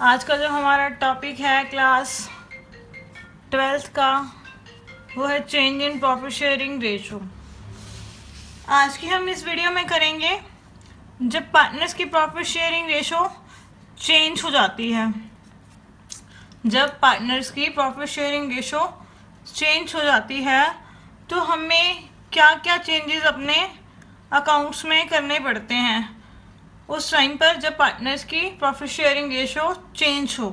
आज का जो हमारा टॉपिक है क्लास 12th का वो है change in profit sharing ratio. आज की हम इस वीडियो में करेंगे जब पार्टनर्स की प्रॉफिट शेयरिंग रेशो चेंज हो जाती है। जब पार्टनर्स की प्रॉफिट शेयरिंग रेशो चेंज हो जाती है तो हमें क्या क्या चेंजेस अपने अकाउंट्स में करने पड़ते हैं उस टाइम पर जब पार्टनर्स की प्रॉफिट शेयरिंग रेशो चेंज हो।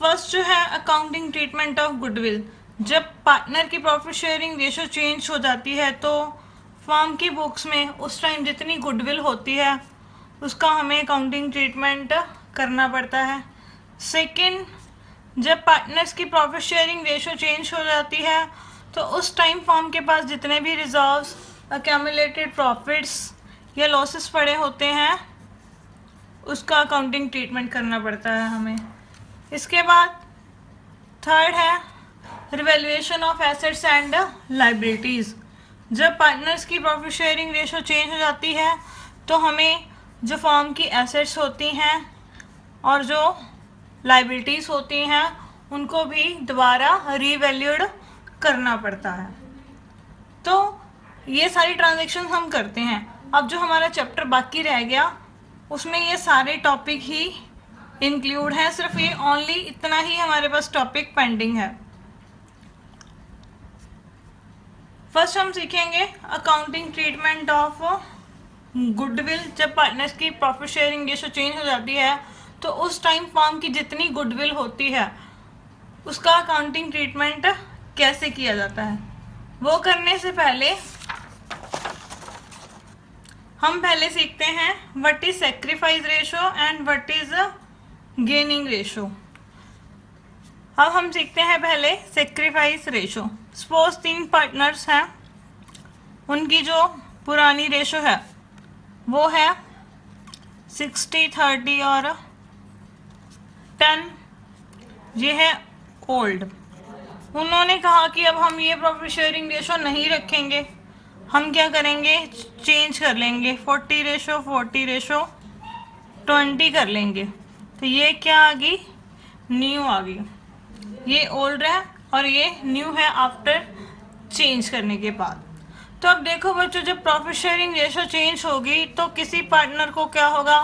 फर्स्ट जो है अकाउंटिंग ट्रीटमेंट ऑफ गुडविल। जब पार्टनर की प्रॉफिट शेयरिंग रेशो चेंज हो जाती है तो फर्म की बुक्स में उस टाइम जितनी गुडविल होती है उसका हमें अकाउंटिंग ट्रीटमेंट करना पड़ता है। सेकंड, जब पार्टनर्स की प्रॉफिट शेयरिंग रेशो चेंज हो जाती है तो उस टाइम फर्म के पास जितने भी रिजर्व्स, अक्यूमुलेटेड प्रॉफिट्स या लॉसेस पड़े होते हैं उसका अकाउंटिंग ट्रीटमेंट करना पड़ता है हमें। इसके बाद थर्ड है revaluation of assets and liabilities. जब पार्टनर्स की प्रॉफिट शेयरिंग रेशो चेंज हो जाती है तो हमें जो फर्म की एसेट्स होती हैं और जो लाइबिलिटीज़ होती हैं उनको भी दोबारा रीवैल्यूड करना पड़ता है। तो ये सारी ट्रांजैक्शन हम करते हैं। अब जो हमारा चैप्टर बाकी रह गया उसमें ये सारे टॉपिक ही इंक्लूड है, सिर्फ ये ओनली इतना ही हमारे पास टॉपिक पेंडिंग है। फर्स्ट हम सीखेंगे अकाउंटिंग ट्रीटमेंट ऑफ गुडविल। जब पार्टनर्स की प्रॉफिट शेयरिंग रेशो चेंज हो जाती है तो उस टाइम फर्म की जितनी गुडविल होती है उसका अकाउंटिंग ट्रीटमेंट कैसे किया जाता है। वो करने से पहले हम पहले सीखते हैं what is sacrifice ratio and what is gaining ratio. अब हम सीखते हैं पहले सेक्रीफाइस रेशो। सपोज 3 पार्टनर्स हैं, उनकी जो पुरानी रेशो है वो है 60, 30 और 10। ये है ओल्ड। उन्होंने कहा कि अब हम ये प्रॉफिट शेयरिंग रेशो नहीं रखेंगे, हम क्या करेंगे चेंज कर लेंगे, 40 रेशो 40 रेशो 20 कर लेंगे। तो ये क्या आ गई, न्यू आ गई। ये ओल्ड है और ये न्यू है आफ्टर चेंज करने के बाद। तो अब देखो बच्चों, जब प्रॉफिट शेयरिंग रेशो चेंज होगी तो किसी पार्टनर को क्या होगा,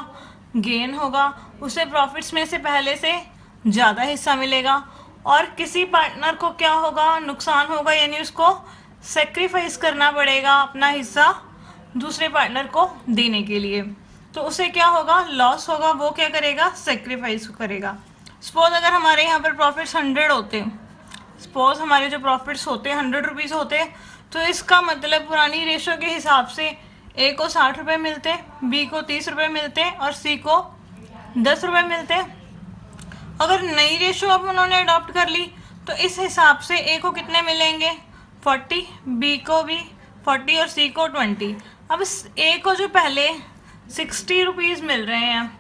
गेन होगा, उसे प्रॉफिट्स में से पहले से ज़्यादा हिस्सा मिलेगा। और किसी पार्टनर को क्या होगा, नुकसान होगा, यानी उसको सेक्रीफाइस करना पड़ेगा अपना हिस्सा दूसरे पार्टनर को देने के लिए। तो उसे क्या होगा, लॉस होगा, वो क्या करेगा, सेक्रीफाइस करेगा। सपोज अगर हमारे यहाँ पर प्रॉफिट्स 100 होते, सपोज हमारे जो प्रॉफिट्स होते 100 रुपीज़ होते, तो इसका मतलब पुरानी रेशो के हिसाब से ए को 60 रुपये मिलते, बी को 30 रुपये मिलते और सी को 10 रुपये मिलते। अगर नई रेशो अब उन्होंने अडॉप्ट कर ली तो इस हिसाब से ए को कितने मिलेंगे, 40, बी को भी 40 और सी को 20। अब इस ए को जो पहले 60 रुपीज़ मिल रहे हैं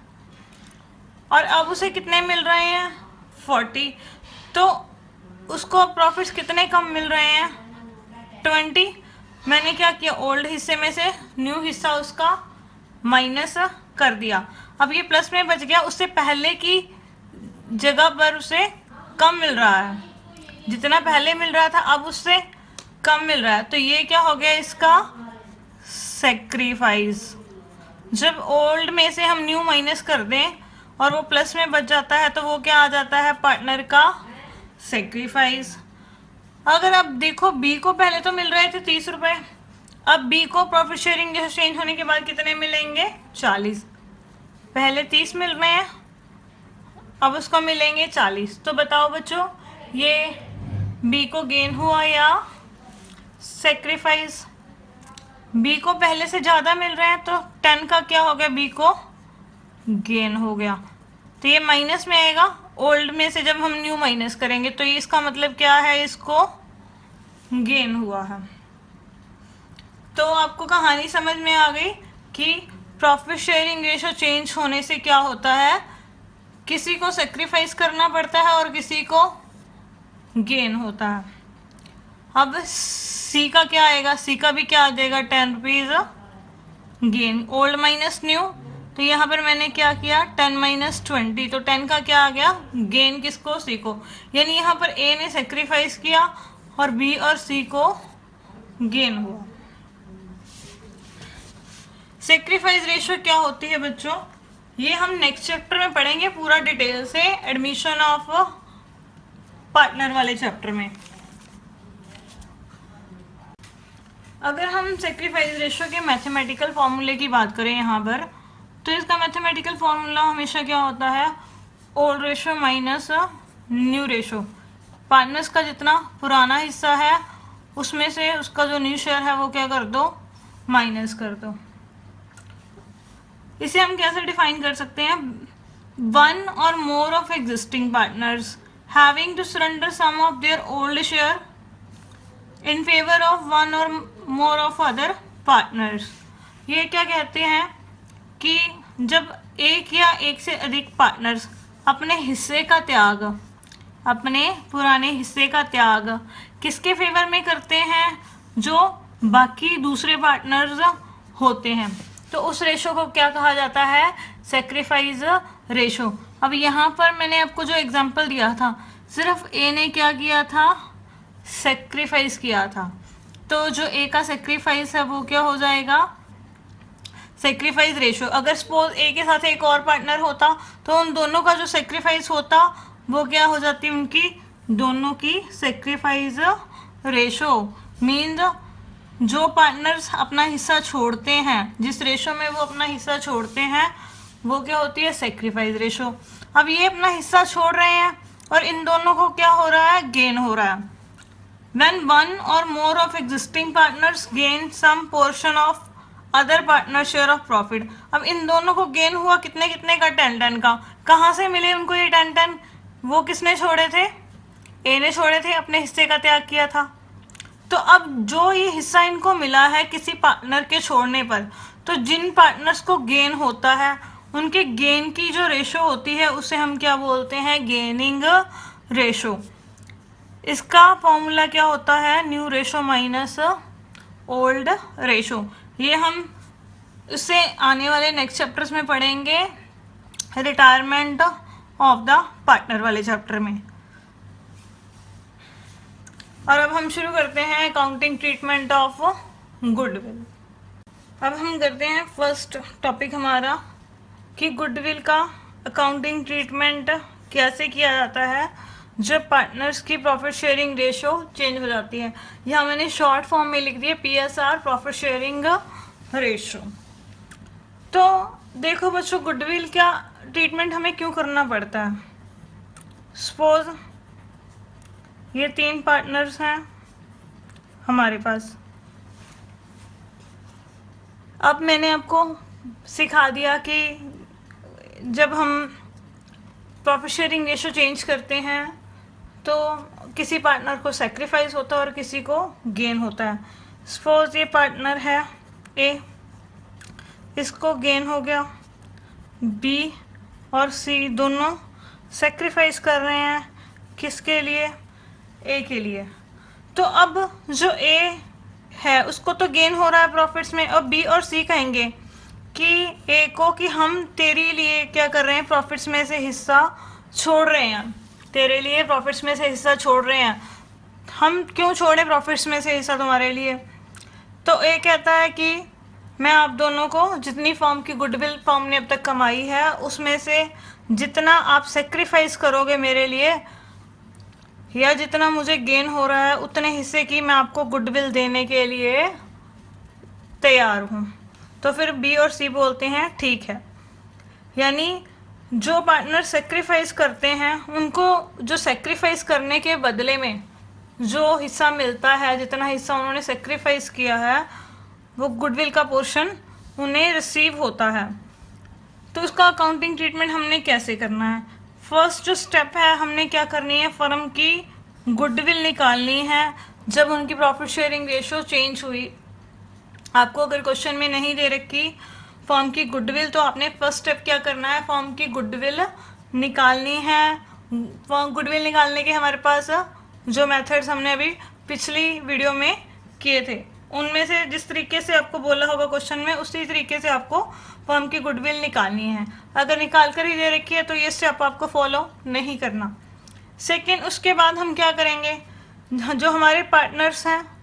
और अब उसे कितने मिल रहे हैं, 40, तो उसको प्रॉफिट्स कितने कम मिल रहे हैं, 20। मैंने क्या किया, ओल्ड हिस्से में से न्यू हिस्सा उसका माइनस कर दिया। अब ये प्लस में बच गया, उससे पहले की जगह पर उसे कम मिल रहा है, जितना पहले मिल रहा था अब उससे कम मिल रहा है। तो ये क्या हो गया, इसका सेक्रीफाइस। जब ओल्ड में से हम न्यू माइनस कर दें और वो प्लस में बच जाता है तो वो क्या आ जाता है, पार्टनर का सेक्रीफाइस। अगर अब देखो बी को पहले तो मिल रहे थे 30 रुपये, अब बी को प्रॉफिट शेयरिंग चेंज होने के बाद कितने मिलेंगे, 40। पहले 30 मिल रहे हैं, अब उसको मिलेंगे 40। तो बताओ बच्चों, ये बी को गेन हुआ या सेक्रीफाइस। बी को पहले से ज़्यादा मिल रहे हैं तो 10 का क्या हो गया, बी को गेन हो गया। तो ये माइनस में आएगा, ओल्ड में से जब हम न्यू माइनस करेंगे तो इसका मतलब क्या है, इसको गेन हुआ है। तो आपको कहानी समझ में आ गई कि प्रॉफिट शेयरिंग रेशो चेंज होने से क्या होता है, किसी को सेक्रीफाइस करना पड़ता है और किसी को गेन होता है। अब सी का क्या आएगा, सी का भी क्या आ जाएगा, 10 rupees gain, old minus new, तो यहाँ पर मैंने क्या किया 10 माइनस 20, तो 10 का क्या आ गया गेन किसको सी को, यानी यहाँ पर ए ने सेक्रीफाइस किया और बी और सी को गेन हुआ। सेक्रीफाइस रेशियो क्या होती है बच्चों, ये हम नेक्स्ट चैप्टर में पढ़ेंगे पूरा डिटेल से, एडमिशन ऑफ पार्टनर वाले चैप्टर में। अगर हम सेक्रीफाइस रेशियो के मैथमेटिकल फॉर्मूले की बात करें यहाँ पर, तो इसका मैथमेटिकल फॉर्मूला हमेशा क्या होता है, old ratio minus new ratio. Partners का जितना पुराना हिस्सा है उसमें से उसका जो न्यू शेयर है वो क्या कर दो, माइनस कर दो। इसे हम कैसे डिफाइन कर सकते हैं, one or more of existing partners having to surrender some of their old share in favour of one or more of other partners. ये क्या कहते हैं कि जब एक या एक से अधिक पार्टनर्स अपने हिस्से का त्याग, अपने पुराने हिस्से का त्याग किसके फेवर में करते हैं, जो बाकी दूसरे पार्टनर्स होते हैं, तो उस रेशो को क्या कहा जाता है, सेक्रीफाइस रेशो। अब यहाँ पर मैंने आपको जो एग्जांपल दिया था, सिर्फ ए ने क्या किया था, सेक्रीफाइस किया था, तो जो ए का सेक्रीफाइस है वो क्या हो जाएगा, सेक्रीफाइस रेशो। अगर सपोज ए के साथ एक और पार्टनर होता तो उन दोनों का जो सेक्रीफाइस होता वो क्या हो जाती, उनकी दोनों की सेक्रीफाइस रेशो। मीन्स जो पार्टनर्स अपना हिस्सा छोड़ते हैं, जिस रेशो में वो अपना हिस्सा छोड़ते हैं वो क्या होती है, सेक्रीफाइस रेशो। अब ये अपना हिस्सा छोड़ रहे हैं और इन दोनों को क्या हो रहा है, गेन हो रहा है। When one or more of existing partners gain some portion of other partner share of profit। अब इन दोनों को गेन हुआ कितने कितने का, 10-10 का। कहाँ से मिले उनको ये 10-10, वो किसने छोड़े थे, ए ने छोड़े थे, अपने हिस्से का त्याग किया था। तो अब जो ये हिस्सा इनको मिला है किसी पार्टनर के छोड़ने पर, तो जिन पार्टनर्स को गेन होता है उनके गेन की जो रेशो होती है उसे हम क्या बोलते हैं, गेनिंग रेशो। इसका फॉर्मूला क्या होता है, new ratio minus old ratio. ये हम इससे आने वाले नेक्स्ट चैप्टर्स में पढ़ेंगे, रिटायरमेंट ऑफ द पार्टनर वाले चैप्टर में। और अब हम शुरू करते हैं अकाउंटिंग ट्रीटमेंट ऑफ गुडविल। अब हम करते हैं फर्स्ट टॉपिक हमारा कि गुडविल का अकाउंटिंग ट्रीटमेंट कैसे किया जाता है जब पार्टनर्स की प्रॉफिट शेयरिंग रेशो चेंज हो जाती है। यहाँ मैंने शॉर्ट फॉर्म में लिख दिया PSR, प्रॉफिट शेयरिंग रेशो। तो देखो बच्चों, गुडविल का ट्रीटमेंट हमें क्यों करना पड़ता है। सपोज ये 3 पार्टनर्स हैं हमारे पास। अब मैंने आपको सिखा दिया कि जब हम प्रॉफिट शेयरिंग रेशो चेंज करते हैं तो किसी पार्टनर को सेक्रीफाइस होता है और किसी को गेन होता है। सपोज ये पार्टनर है ए, इसको गेन हो गया, बी और सी दोनों सेक्रीफाइस कर रहे हैं किसके लिए, ए के लिए। तो अब जो ए है उसको तो गेन हो रहा है प्रॉफिट्स में, और बी और सी कहेंगे कि ए को कि हम तेरे लिए क्या कर रहे हैं, प्रॉफिट्स में से हिस्सा छोड़ रहे हैं, तेरे लिए प्रॉफिट्स में से हिस्सा छोड़ रहे हैं। हम क्यों छोड़े प्रॉफिट्स में से हिस्सा तुम्हारे लिए। तो ए कहता है कि मैं आप दोनों को जितनी फॉर्म की गुडविल फॉर्म ने अब तक कमाई है उसमें से जितना आप सेक्रीफाइस करोगे मेरे लिए, या जितना मुझे गेन हो रहा है उतने हिस्से की मैं आपको गुडविल देने के लिए तैयार हूँ। तो फिर बी और सी बोलते हैं ठीक है। यानी जो पार्टनर सेक्रीफाइस करते हैं उनको जो सेक्रीफाइस करने के बदले में जो हिस्सा मिलता है, जितना हिस्सा उन्होंने सेक्रीफाइस किया है वो गुडविल का पोर्शन उन्हें रिसीव होता है। तो उसका अकाउंटिंग ट्रीटमेंट हमने कैसे करना है। फर्स्ट जो स्टेप है, हमने क्या करनी है, फर्म की गुडविल निकालनी है जब उनकी प्रॉफिट शेयरिंग रेशो चेंज हुई। आपको अगर क्वेश्चन में नहीं दे रखी फर्म की गुडविल, तो आपने फर्स्ट स्टेप क्या करना है, फर्म की गुडविल निकालनी है। गुडविल निकालने के हमारे पास जो मेथड्स हमने अभी पिछली वीडियो में किए थे उनमें से जिस तरीके से आपको बोला होगा क्वेश्चन में उसी तरीके से आपको फर्म की गुडविल निकालनी है। अगर निकाल कर ही दे रखी है तो ये स्टेप आपको फॉलो नहीं करना। सेकेंड, उसके बाद हम क्या करेंगे, जो हमारे पार्टनर्स हैं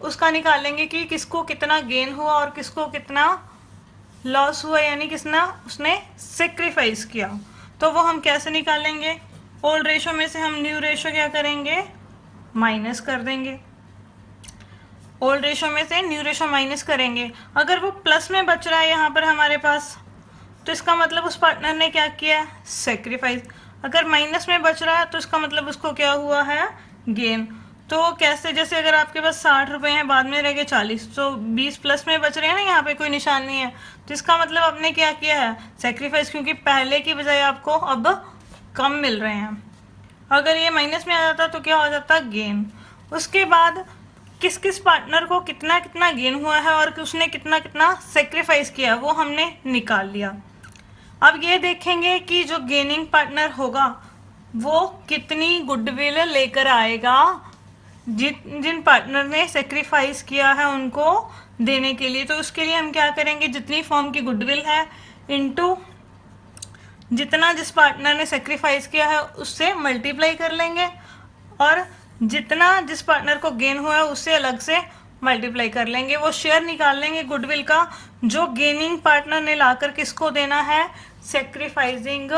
उसका निकालेंगे कि किसको कितना गेन हुआ और किसको कितना लॉस हुआ, यानी किसना उसने सेक्रीफाइस किया। तो वो हम कैसे निकालेंगे, ओल्ड रेशो में से हम न्यू रेशो क्या करेंगे, माइनस कर देंगे। ओल्ड रेशो में से न्यू रेशो माइनस करेंगे। अगर वो प्लस में बच रहा है यहाँ पर हमारे पास, तो इसका मतलब उस पार्टनर ने क्या किया, सेक्रीफाइस। अगर माइनस में बच रहा है तो इसका मतलब उसको क्या हुआ है, गेन। तो कैसे, जैसे अगर आपके पास 60 रुपए हैं, बाद में रह गए 40, तो 20 प्लस में बच रहे हैं ना, यहाँ पे कोई निशान नहीं है, तो इसका मतलब आपने क्या किया है, सेक्रीफाइस, क्योंकि पहले की बजाय आपको अब कम मिल रहे हैं। अगर ये माइनस में आ जाता तो क्या हो जाता, गेन। उसके बाद किस किस पार्टनर को कितना कितना गेन हुआ है और उसने कितना कितना सेक्रीफाइस किया, वो हमने निकाल लिया। अब ये देखेंगे कि जो गेनिंग पार्टनर होगा वो कितनी गुडविल लेकर आएगा जिन पार्टनर ने सेक्रीफाइस किया है उनको देने के लिए। तो उसके लिए हम क्या करेंगे, जितनी फर्म की गुडविल है इनटू जितना जिस पार्टनर ने सेक्रीफाइस किया है उससे मल्टीप्लाई कर लेंगे, और जितना जिस पार्टनर को गेन हुआ है उससे अलग से मल्टीप्लाई कर लेंगे। वो शेयर निकाल लेंगे गुडविल का जो गेनिंग पार्टनर ने लाकर किसको देना है, सेक्रीफाइसिंग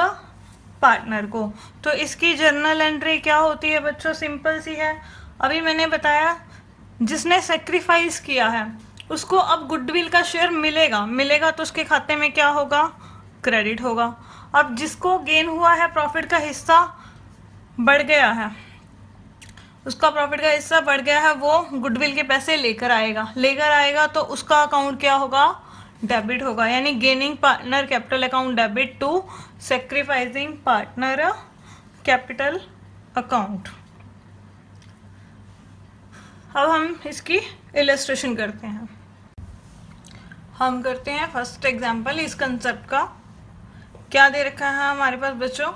पार्टनर को। तो इसकी जर्नल एंट्री क्या होती है बच्चों, सिंपल सी है। अभी मैंने बताया जिसने सेक्रीफाइस किया है उसको अब गुडविल का शेयर मिलेगा तो उसके खाते में क्या होगा, क्रेडिट होगा। अब जिसको गेन हुआ है, प्रॉफिट का हिस्सा बढ़ गया है, उसका प्रॉफिट का हिस्सा बढ़ गया है, वो गुडविल के पैसे लेकर आएगा तो उसका अकाउंट क्या होगा, डेबिट होगा। यानी gaining partner capital account debit to sacrificing partner capital account. अब हम इसकी इलस्ट्रेशन करते हैं। हम करते हैं फर्स्ट एग्जांपल इस कंसेप्ट का। क्या दे रखा है हमारे पास बच्चों,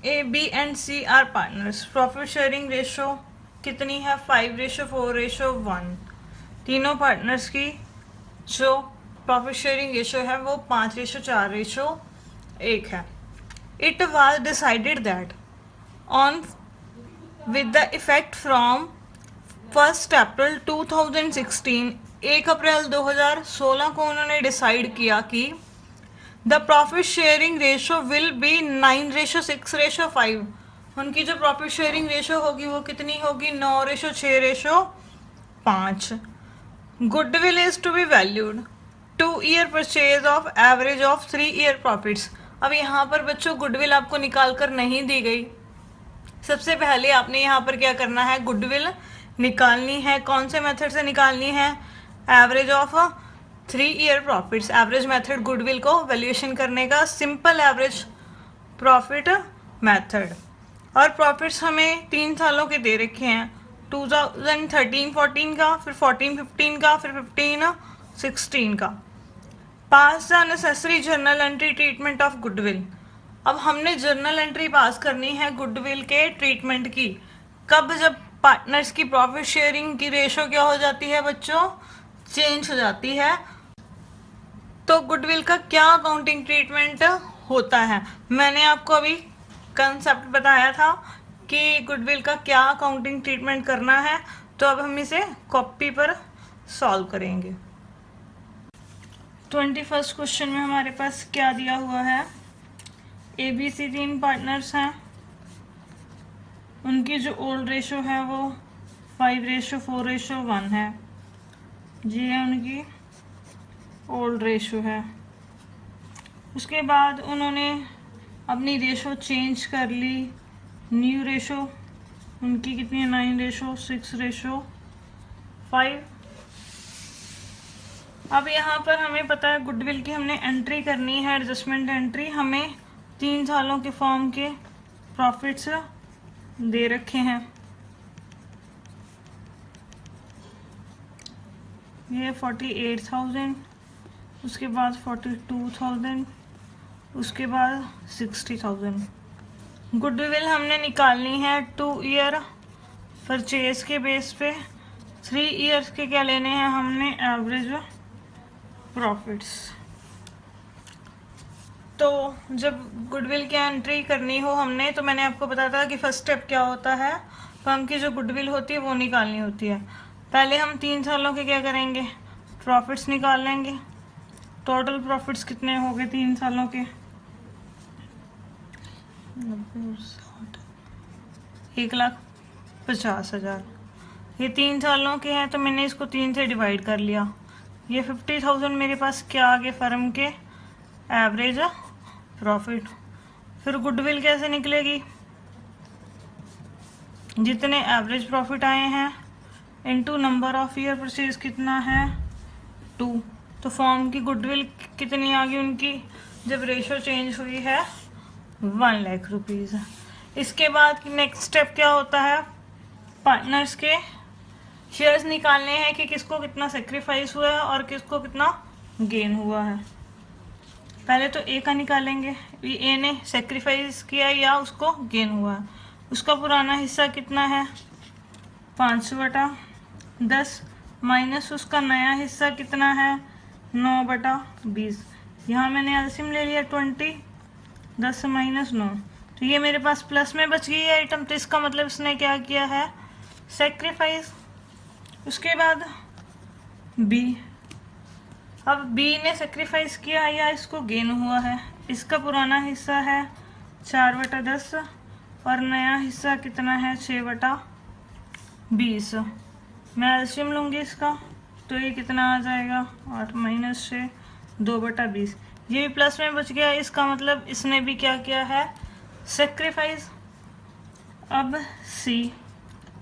A B and C are partners, profit sharing ratio कितनी है, 5:4:1। तीनों पार्टनर्स की जो प्रॉफिट शेयरिंग रेशो है वो 5:4:1 है। It was decided that on with the effect from 1 अप्रैल 2016, 1 अप्रैल 2016 को उन्होंने डिसाइड किया कि the profit sharing ratio will be 9:6:5। उनकी जो प्रॉफिट शेयरिंग रेशो होगी वो कितनी होगी, 9:6:5। Goodwill is to be valued 2 year purchase of average of 3 year profits. अब यहाँ पर बच्चों गुडविल आपको निकाल कर नहीं दी गई। सबसे पहले आपने यहाँ पर क्या करना है, गुडविल निकालनी है। कौन से मेथड से निकालनी है, average of 3 year profits. Average method goodwill को वैल्यूएशन करने का, सिंपल एवरेज प्रॉफिट मेथड। और प्रॉफिट्स हमें 3 सालों के दे रखे हैं, 2013-14 का, फिर 14-15 का, फिर 15-16 का। Pass the necessary journal entry treatment of goodwill. अब हमने जर्नल एंट्री पास करनी है गुडविल के ट्रीटमेंट की। कब, जब पार्टनर्स की प्रॉफिट शेयरिंग की रेशो क्या हो जाती है बच्चों, चेंज हो जाती है, तो गुडविल का क्या अकाउंटिंग ट्रीटमेंट होता है। मैंने आपको अभी कंसेप्ट बताया था कि गुडविल का क्या अकाउंटिंग ट्रीटमेंट करना है। तो अब हम इसे कॉपी पर सॉल्व करेंगे। 21st क्वेश्चन में हमारे पास क्या दिया हुआ है, ए बी सी 3 पार्टनर्स हैं, उनकी जो ओल्ड रेशो है वो 5:4:1 है। ये उनकी ओल्ड रेशो है। उसके बाद उन्होंने अपनी रेशो चेंज कर ली, न्यू रेशो उनकी कितनी है, 9:6:5। अब यहाँ पर हमें पता है गुडविल की हमने एंट्री करनी है, एडजस्टमेंट एंट्री। हमें 3 सालों के फॉर्म के प्रॉफिट्स दे रखे हैं। ये 48,000, उसके बाद 42,000, उसके बाद 60,000। गुडविल हमने निकालनी है 2 ईयर परचेज के बेस पे, 3 ईयर्स के क्या लेने हैं हमने, एवरेज प्रॉफिट्स। तो जब गुडविल की एंट्री करनी हो हमने, तो मैंने आपको बताया था कि फर्स्ट स्टेप क्या होता है, फर्म की जो गुडविल होती है वो निकालनी होती है। पहले हम 3 सालों के क्या करेंगे, प्रॉफिट्स निकाल लेंगे। टोटल प्रॉफिट्स कितने हो गए 3 सालों के, 1,50,000। ये 3 सालों के हैं तो मैंने इसको 3 से डिवाइड कर लिया। ये 50,000 मेरे पास क्या आ गए फर्म के एवरेज प्रॉफिट। फिर गुडविल कैसे निकलेगी, जितने एवरेज प्रॉफिट आए हैं into number of year purchase कितना है 2। तो फर्म की गुडविल कितनी आ गई उनकी, जब रेशो चेंज हुई है 1 लाख रुपीज़। इसके बाद नेक्स्ट स्टेप क्या होता है, पार्टनर्स के शेयर्स निकालने हैं कि किसको कितना सेक्रीफाइस हुआ है और किसको कितना गेन हुआ है। पहले तो ए का निकालेंगे, ए ने सेक्रीफाइस किया या उसको गेन हुआ है। उसका पुराना हिस्सा कितना है 5/10 माइनस उसका नया हिस्सा कितना है 9/20। यहाँ मैंने एलसीएम ले लिया 20, 10 माइनस 9, तो ये मेरे पास प्लस में बच गई है आइटम। तो इसका मतलब इसने क्या किया है, सेक्रीफाइस। उसके बाद बी, अब बी ने सेक्रीफाइस किया या इसको गेन हुआ है। इसका पुराना हिस्सा है 4/10 और नया हिस्सा कितना है 6/20। मैं एलसीएम लूँगी इसका, तो ये कितना आ जाएगा 8 माइनस 6, 2/20। ये भी प्लस में बच गया, इसका मतलब इसने भी क्या किया है, सेक्रीफाइस। अब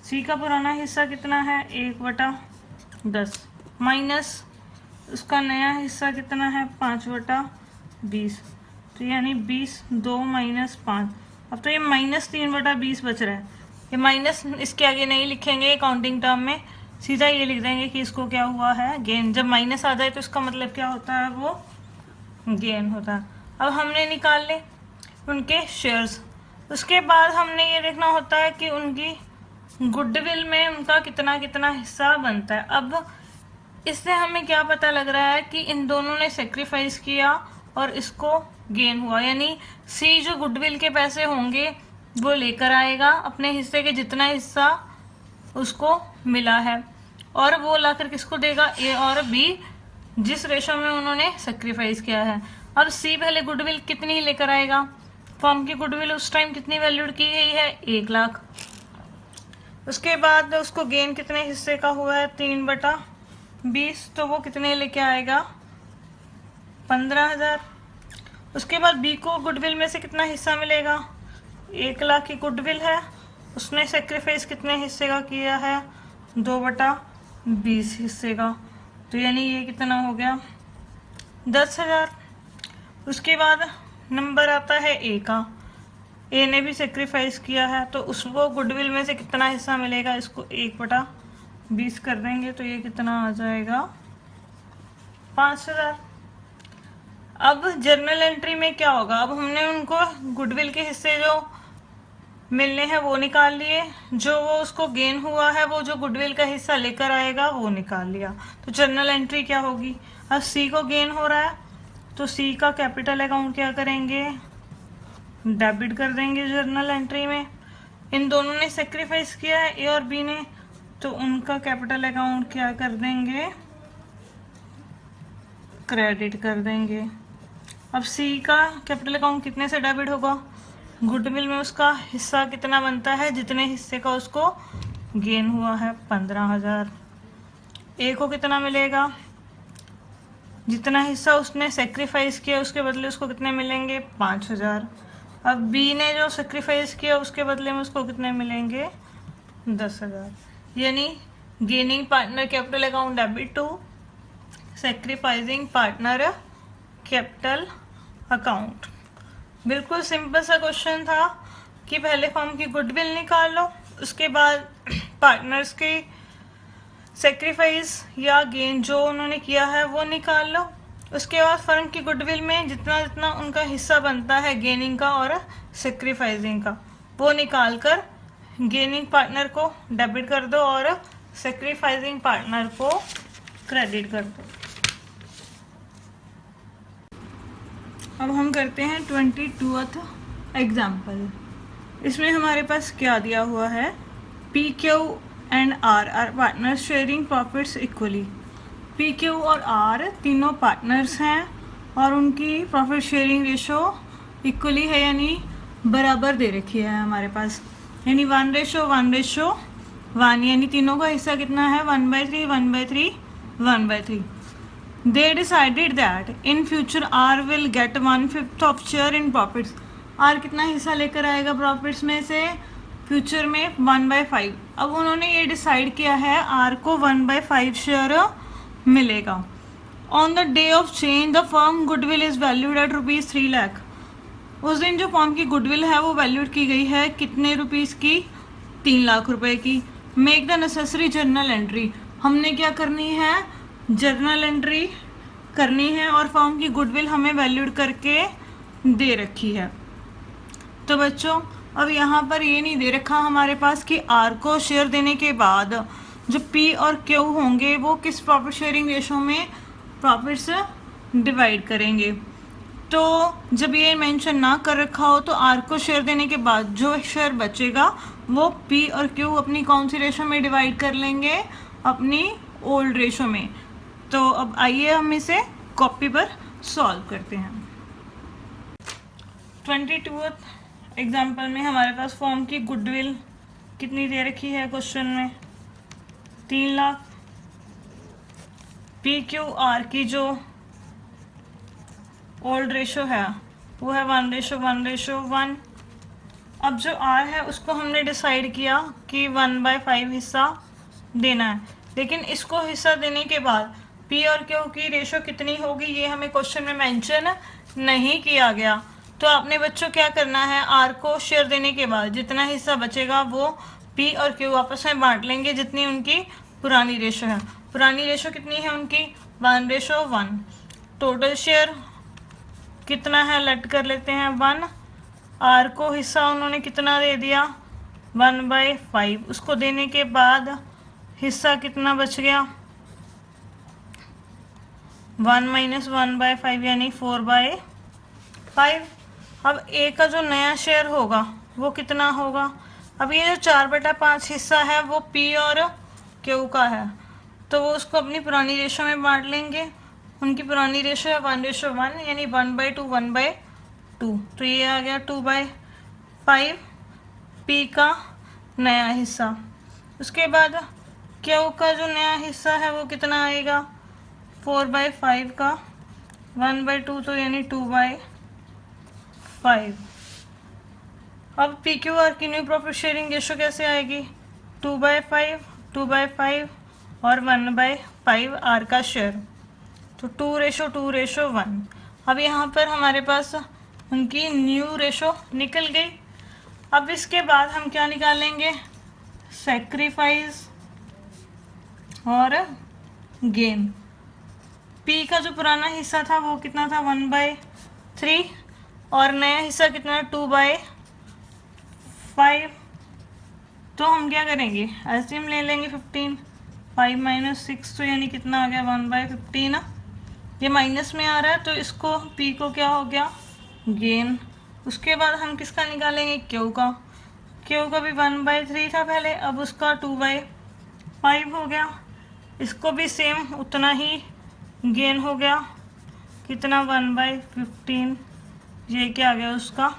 सी का पुराना हिस्सा कितना है 1/10 माइनस उसका नया हिस्सा कितना है 5/20, तो यानी 20, 2 माइनस 5। अब तो ये माइनस 3/20 बच रहा है। ये माइनस इसके आगे नहीं लिखेंगे काउंटिंग टर्म में, सीधा ये लिख देंगे कि इसको क्या हुआ है, गेन। जब माइनस आ जाए तो इसका मतलब क्या होता है, वो गेन होता है। अब हमने निकाल ले उनके शेयर्स। उसके बाद हमने ये देखना होता है कि उनकी गुडविल में उनका कितना कितना हिस्सा बनता है। अब इससे हमें क्या पता लग रहा है कि इन दोनों ने सेक्रीफाइस किया और इसको गेन हुआ, यानी सी जो गुडविल के पैसे होंगे वो लेकर आएगा अपने हिस्से के जितना हिस्सा उसको मिला है, और वो लाकर किसको देगा, ए और बी, जिस रेशो में उन्होंने सेक्रीफाइस किया है। अब सी पहले गुडविल कितनी लेकर आएगा, फर्म की गुडविल उस टाइम कितनी वैल्यूड की गई है 1 लाख। उसके बाद उसको गेन कितने हिस्से का हुआ है 3/20, तो वो कितने लेके आएगा 15,000। उसके बाद बी को गुडविल में से कितना हिस्सा मिलेगा, 1 लाख की गुडविल है, उसने सेक्रीफाइस कितने हिस्से का किया है 2/20 हिस्से का, तो यानी ये कितना हो गया 10,000। उसके बाद नंबर आता है ए का, ए ने भी सेक्रीफाइस किया है, तो उसको गुडविल में से कितना हिस्सा मिलेगा, इसको 1/20 कर देंगे, तो ये कितना आ जाएगा 5,000। अब जर्नल एंट्री में क्या होगा, अब हमने उनको गुडविल के हिस्से जो मिलने हैं वो निकाल लिए, जो वो उसको गेन हुआ है वो जो गुडविल का हिस्सा लेकर आएगा वो निकाल लिया। तो जर्नल एंट्री क्या होगी, अब सी को गेन हो रहा है तो सी का कैपिटल अकाउंट क्या करेंगे, डेबिट कर देंगे जर्नल एंट्री में। इन दोनों ने सेक्रीफाइस किया है ए और बी ने, तो उनका कैपिटल अकाउंट क्या कर देंगे, क्रेडिट कर देंगे। अब सी का कैपिटल अकाउंट कितने से डेबिट होगा, गुडविल में उसका हिस्सा कितना बनता है, जितने हिस्से का उसको गेन हुआ है 15,000। ए को कितना मिलेगा, जितना हिस्सा उसने सेक्रीफाइस किया उसके बदले उसको कितने मिलेंगे 5,000। अब बी ने जो सेक्रीफाइस किया उसके बदले में उसको कितने मिलेंगे 10,000। यानी gaining partner capital account debit to sacrificing partner capital account. बिल्कुल सिंपल सा क्वेश्चन था कि पहले फर्म की गुडविल निकाल लो, उसके बाद पार्टनर्स के सेक्रीफाइस या गेन जो उन्होंने किया है वो निकाल लो, उसके बाद फर्म की गुडविल में जितना जितना उनका हिस्सा बनता है गेनिंग का और सेक्रीफाइसिंग का वो निकाल कर गेनिंग पार्टनर को डेबिट कर दो और सेक्रीफाइसिंग पार्टनर को क्रेडिट कर दो। अब हम करते हैं 22वां एग्जाम्पल। इसमें हमारे पास क्या दिया हुआ है, P Q and R are partners sharing profits equally. P Q और आर तीनों पार्टनर्स हैं और उनकी प्रॉफिट शेयरिंग रेशो इक्वली है, यानी बराबर दे रखी है हमारे पास, यानी 1:1:1, यानी तीनों का हिस्सा कितना है 1/3 1/3 1/3। They decided that in future R will get 1/5 of share in profits। R कितना हिस्सा लेकर आएगा प्रॉफिट्स में से, फ्यूचर में 1/5। अब उन्होंने ये डिसाइड किया है R को 1/5 शेयर मिलेगा। On the day of change the firm goodwill is valued at ₹3 lakh. उस दिन जो फर्म की गुडविल है वो वैल्यूड की गई है कितने रुपीज़ की, 3 लाख रुपए की। Make the necessary journal entry. हमने क्या करनी है, जर्नल एंट्री करनी है और फर्म की गुडविल हमें वैल्यूड करके दे रखी है। तो बच्चों अब यहाँ पर ये नहीं दे रखा हमारे पास कि आर को शेयर देने के बाद जो पी और क्यू होंगे वो किस प्रॉफिट शेयरिंग रेशो में प्रॉफिट्स डिवाइड करेंगे। तो जब ये मेंशन ना कर रखा हो तो आर को शेयर देने के बाद जो शेयर बचेगा वो पी और क्यू अपनी कौन सी रेशो में डिवाइड कर लेंगे, अपनी ओल्ड रेशो में। तो अब आइए हम इसे कॉपी पर सॉल्व करते हैं। 22वां एग्जाम्पल में हमारे पास फर्म की गुडविल कितनी दे रखी है क्वेश्चन में, 3 लाख। पी क्यू आर की जो ओल्ड रेशो है वो है 1:1:1। अब जो आर है उसको हमने डिसाइड किया कि 1/5 हिस्सा देना है, लेकिन इसको हिस्सा देने के बाद पी और क्यू की रेशो कितनी होगी ये हमें क्वेश्चन में मेंशन नहीं किया गया। तो आपने बच्चों क्या करना है, आर को शेयर देने के बाद जितना हिस्सा बचेगा वो पी और क्यू आपस में बांट लेंगे जितनी उनकी पुरानी रेशो है। पुरानी रेशो कितनी है उनकी 1:1। टोटल शेयर कितना है लेट कर लेते हैं 1। आर को हिस्सा उन्होंने कितना दे दिया 1/5। उसको देने के बाद हिस्सा कितना बच गया 1 - 1/5 यानी 4/5। अब ए का जो नया शेयर होगा वो कितना होगा, अब ये जो 4/5 हिस्सा है वो पी और क्यू का है तो वो उसको अपनी पुरानी रेशो में बांट लेंगे। उनकी पुरानी रेशो है 1:1 यानी 1/2 1/2। तो ये आ गया 2/5 पी का नया हिस्सा। उसके बाद क्यू का जो नया हिस्सा है वो कितना आएगा 4/5 का 1/2 तो यानी 2/5। अब पी क्यू आर की न्यू प्रॉफिट शेयरिंग रेशो कैसे आएगी 2/5 2/5 और 1/5 आर का शेयर, तो 2:2:1। अब यहाँ पर हमारे पास उनकी न्यू रेशो निकल गई। अब इसके बाद हम क्या निकालेंगे, सेक्रीफाइस और गेन। पी का जो पुराना हिस्सा था वो कितना था 1/3 और नया हिस्सा कितना 2/5। तो हम क्या करेंगे एलसीएम ले लेंगे 15। 5 - 6 तो यानी कितना आ गया 1/15। ये माइनस में आ रहा है तो इसको पी को क्या हो गया गेन। उसके बाद हम किसका निकालेंगे क्यू का। क्यू का भी 1/3 था पहले, अब उसका 2/5 हो गया। इसको भी सेम उतना ही गेन हो गया कितना 1/15। ये क्या आ गया उसका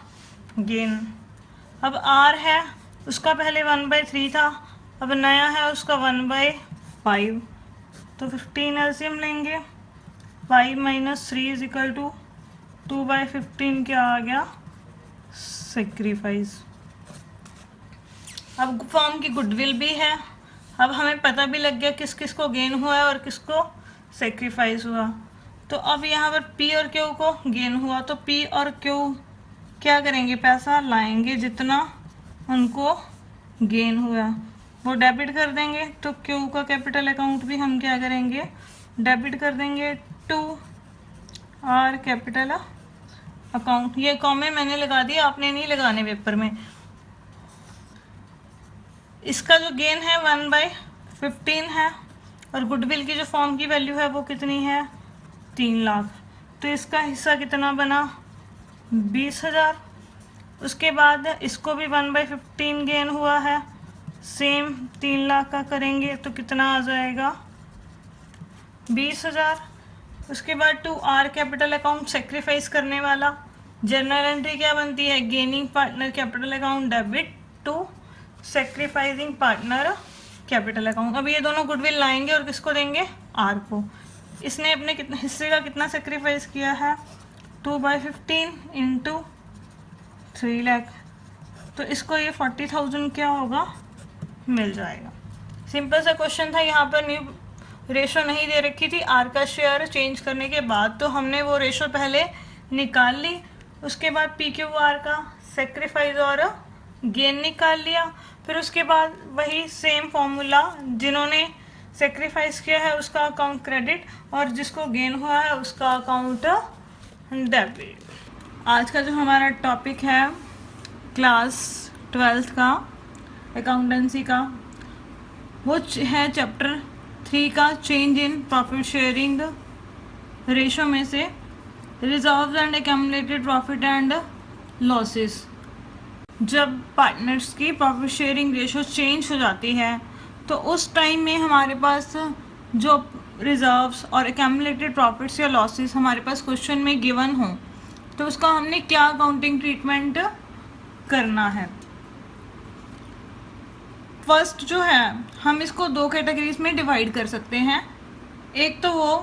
गेन। अब आर है उसका पहले 1/3 था, अब नया है उसका 1/5 तो 15 एलसीएम लेंगे। 5 - 3 = 2/15 क्या आ गया सेक्रीफाइस। अब फर्म की गुडविल भी है, अब हमें पता भी लग गया किस किस को गेन हुआ है और किसको सेक्रीफाइस हुआ। तो अब यहाँ पर पी और क्यू को गेन हुआ तो पी और क्यू क्या करेंगे पैसा लाएंगे जितना उनको गेन हुआ वो डेबिट कर देंगे। तो क्यू का कैपिटल अकाउंट भी हम क्या करेंगे डेबिट कर देंगे टू आर कैपिटल अकाउंट। ये कॉमे मैंने लगा दिया, आपने नहीं लगाने पेपर में। इसका जो गेन है 15 है, और गुडविल की जो फॉर्म की वैल्यू है वो कितनी है 3 लाख। तो इसका हिस्सा कितना बना 20,000। उसके बाद इसको भी 1/15 गेन हुआ है, सेम 3 लाख का करेंगे तो कितना आ जाएगा 20,000। उसके बाद to R capital account sacrifice करने वाला जर्नल एंट्री क्या बनती है, gaining partner capital account debit to sacrificing partner capital account. अब ये दोनों गुडविल लाएंगे और किसको देंगे, आर को। इसने अपने कितने हिस्से का कितना सेक्रीफाइस किया है 2/15 इंटू 3 लाख, तो इसको ये 40,000 क्या होगा मिल जाएगा। सिंपल सा क्वेश्चन था, यहाँ पर न्यू रेशो नहीं दे रखी थी आर का शेयर चेंज करने के बाद, तो हमने वो रेशो पहले निकाल ली। उसके बाद पी क्यू आर का सेक्रीफाइस और गेन निकाल लिया। फिर उसके बाद वही सेम फॉर्मूला, जिन्होंने सेक्रीफाइस किया है उसका अकाउंट क्रेडिट और जिसको गेन हुआ है उसका अकाउंट डेबिट। आज का जो हमारा टॉपिक है क्लास 12th का अकाउंटेंसी का, वो है चैप्टर 3 का change in profit sharing ratio में से reserves and accumulated profit and losses. जब पार्टनर्स की प्रॉफिट शेयरिंग रेशो चेंज हो जाती है तो उस टाइम में हमारे पास जो रिजर्व्स और एक्यूमुलेटेड प्रॉफिट्स या लॉसेस हमारे पास क्वेश्चन में गिवन हो तो उसका हमने क्या अकाउंटिंग ट्रीटमेंट करना है। फर्स्ट जो है हम इसको 2 कैटेगरीज में डिवाइड कर सकते हैं। एक तो वो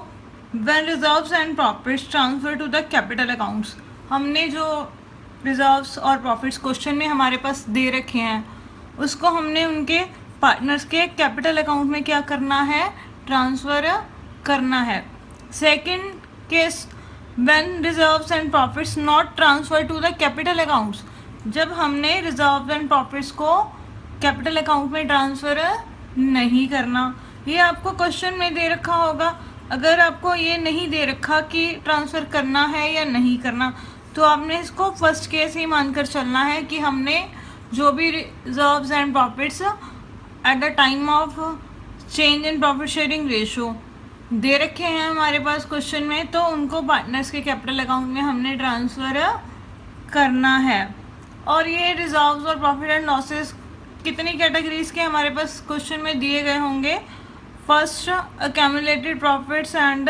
when reserves and profits transfer to the capital accounts, हमने जो रिजर्व्स और प्रॉफिट्स क्वेश्चन में हमारे पास दे रखे हैं उसको हमने उनके पार्टनर्स के कैपिटल अकाउंट में क्या करना है, ट्रांसफ़र करना है। Second case when reserves and profits not transfer to the capital accounts, जब हमने रिजर्व्स एंड प्रॉफिट्स को कैपिटल अकाउंट में ट्रांसफ़र नहीं करना। ये आपको क्वेश्चन में दे रखा होगा। अगर आपको ये नहीं दे रखा कि ट्रांसफ़र करना है या नहीं करना, तो आपने इसको फर्स्ट केस ही मानकर चलना है कि हमने जो भी reserves and profits at the time of change in profit sharing ratio दे रखे हैं हमारे पास क्वेश्चन में, तो उनको पार्टनर्स के कैपिटल अकाउंट में हमने ट्रांसफ़र करना है। और ये रिजर्व्स और प्रॉफिट एंड लॉसेस कितनी कैटेगरीज के हमारे पास क्वेश्चन में दिए गए होंगे। First accumulated profits and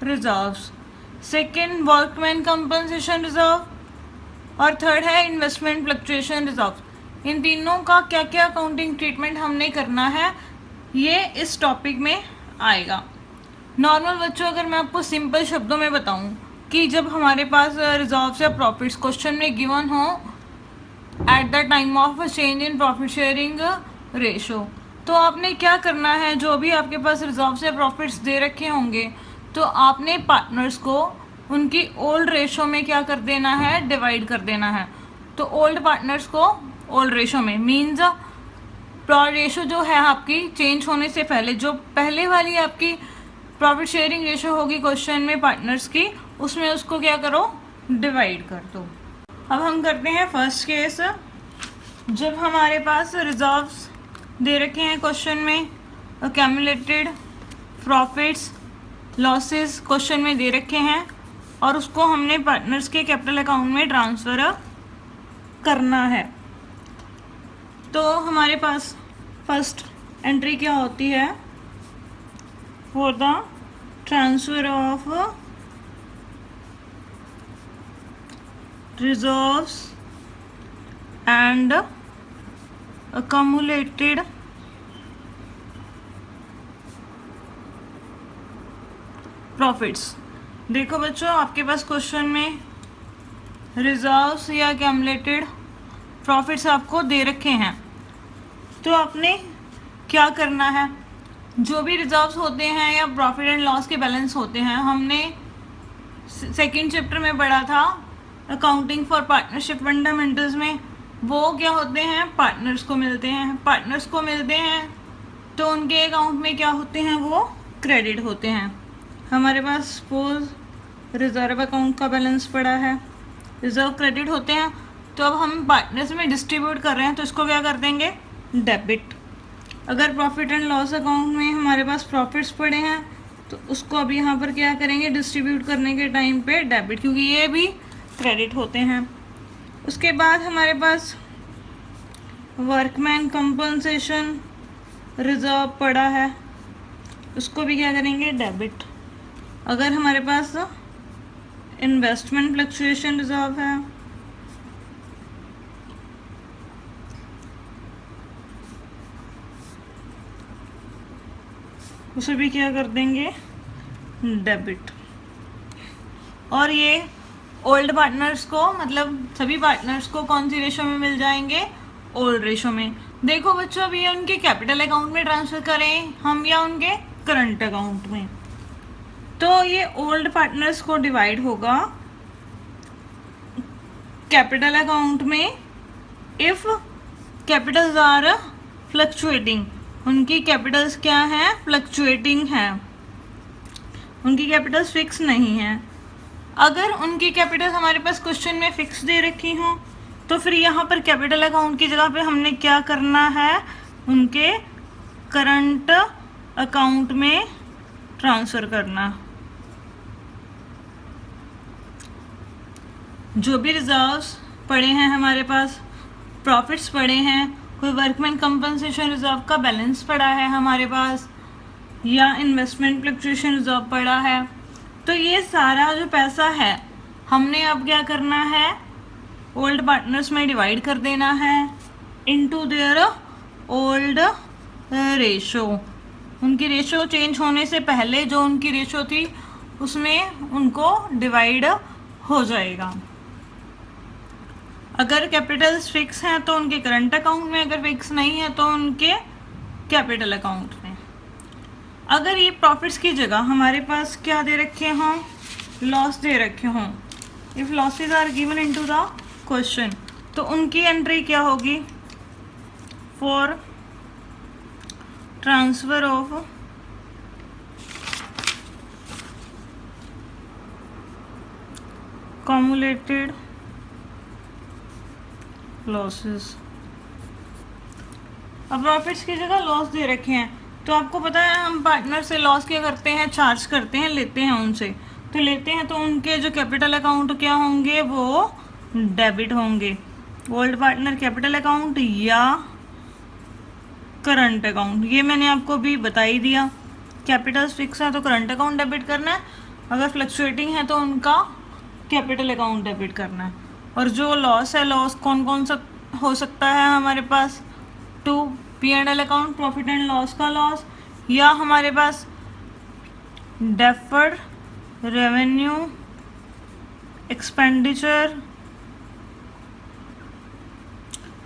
reserves, second workman compensation reserve, और थर्ड है इन्वेस्टमेंट फ्लक्चुएशन रिजर्व। इन तीनों का क्या क्या अकाउंटिंग ट्रीटमेंट हमने करना है ये इस टॉपिक में आएगा। नॉर्मल बच्चों, अगर मैं आपको सिंपल शब्दों में बताऊं कि जब हमारे पास रिजर्व्स या प्रॉफिट्स क्वेश्चन में गिवन हो eight the time of change in profit sharing ratio, तो आपने क्या करना है, जो भी आपके पास रिजर्व्स या प्रॉफिट्स दे रखे होंगे तो आपने पार्टनर्स को उनकी ओल्ड रेशो में क्या कर देना है, डिवाइड कर देना है। तो ओल्ड पार्टनर्स को ओल्ड रेशो में मीन्स रेशो जो है आपकी चेंज होने से पहले, जो पहले वाली आपकी प्रॉफिट शेयरिंग रेशो होगी क्वेश्चन में पार्टनर्स की, उसमें उसको क्या करो, डिवाइड कर दो। अब हम करते हैं फर्स्ट केस। जब हमारे पास रिजर्व्स दे रखे हैं क्वेश्चन में, एक्यूमुलेटेड प्रॉफिट्स लॉसेस क्वेश्चन में दे रखे हैं और उसको हमने पार्टनर्स के कैपिटल अकाउंट में ट्रांसफ़र करना है, तो हमारे पास फर्स्ट एंट्री क्या होती है, for the transfer of reserves and accumulated profits. देखो बच्चों, आपके पास क्वेश्चन में रिजर्व्स या accumulated प्रॉफिट्स आपको दे रखे हैं, तो आपने क्या करना है, जो भी रिजर्व्स होते हैं या प्रॉफिट एंड लॉस के बैलेंस होते हैं, हमने सेकंड चैप्टर में पढ़ा था अकाउंटिंग फॉर पार्टनरशिप फंडामेंटल्स में, वो क्या होते हैं, पार्टनर्स को मिलते हैं। पार्टनर्स को मिलते हैं तो उनके अकाउंट में क्या होते हैं, वो क्रेडिट होते हैं। हमारे पास सपोज रिजर्व अकाउंट का बैलेंस पड़ा है, रिजर्व क्रेडिट होते हैं, तो अब हम पार्टनर्स में डिस्ट्रीब्यूट कर रहे हैं तो इसको क्या कर देंगे, डेबिट। अगर प्रॉफिट एंड लॉस अकाउंट में हमारे पास प्रॉफिट्स पड़े हैं तो उसको अब यहाँ पर क्या करेंगे, डिस्ट्रीब्यूट करने के टाइम पे डेबिट, क्योंकि ये भी क्रेडिट होते हैं। उसके बाद हमारे पास वर्कमैन कंपनसेशन रिजर्व पड़ा है, उसको भी क्या करेंगे, डेबिट। अगर हमारे पास इन्वेस्टमेंट फ्लक्चुएशन रिजर्व है, उसे भी क्या कर देंगे, डेबिट। और ये ओल्ड पार्टनर्स को, मतलब सभी पार्टनर्स को कौन सी रेशो में मिल जाएंगे, ओल्ड रेशो में। देखो बच्चों, अब ये उनके कैपिटल अकाउंट में ट्रांसफर करें हम या उनके करंट अकाउंट में, तो ये ओल्ड पार्टनर्स को डिवाइड होगा कैपिटल अकाउंट में इफ कैपिटल्स आर फ्लक्चुएटिंग। उनकी कैपिटल्स क्या है, फ्लक्चुएटिंग है, उनकी कैपिटल्स फिक्स नहीं है। अगर उनकी कैपिटल्स हमारे पास क्वेश्चन में फिक्स दे रखी हों तो फिर यहाँ पर कैपिटल अकाउंट की जगह पे हमने क्या करना है, उनके करंट अकाउंट में ट्रांसफर करना। जो भी रिजर्व्स पड़े हैं हमारे पास, प्रॉफिट्स पड़े हैं, कोई वर्कमैन कंपनसेशन रिजर्व का बैलेंस पड़ा है हमारे पास, या इन्वेस्टमेंट फ्लक्चुएशन रिजर्व पड़ा है, तो ये सारा जो पैसा है हमने अब क्या करना है, ओल्ड पार्टनर्स में डिवाइड कर देना है इनटू देयर ओल्ड रेशो। उनकी रेशो चेंज होने से पहले जो उनकी रेशो थी उसमें उनको डिवाइड हो जाएगा। अगर कैपिटल्स फिक्स हैं तो उनके करंट अकाउंट में, अगर फिक्स नहीं है तो उनके कैपिटल अकाउंट में। अगर ये प्रॉफिट्स की जगह हमारे पास क्या दे रखे हों, लॉस दे रखे हों, if losses are given into the question, तो उनकी एंट्री क्या होगी, for transfer of cumulated losses. अब प्रॉफिट्स की जगह लॉस दे रखे हैं, तो आपको पता है हम पार्टनर से लॉस क्या करते हैं, चार्ज करते हैं, लेते हैं उनसे। तो लेते हैं तो उनके जो कैपिटल अकाउंट क्या होंगे, वो डेबिट होंगे। ओल्ड पार्टनर कैपिटल अकाउंट या करंट अकाउंट, ये मैंने आपको भी बता ही दिया। कैपिटल्स फिक्स है तो करंट अकाउंट डेबिट करना है, अगर फ्लक्चुएटिंग है तो उनका कैपिटल अकाउंट डेबिट करना है। और जो लॉस है, लॉस कौन कौन सा हो सकता है हमारे पास, to P&L account, profit and loss का लॉस, या हमारे पास डेफर्ड रेवेन्यू एक्सपेंडिचर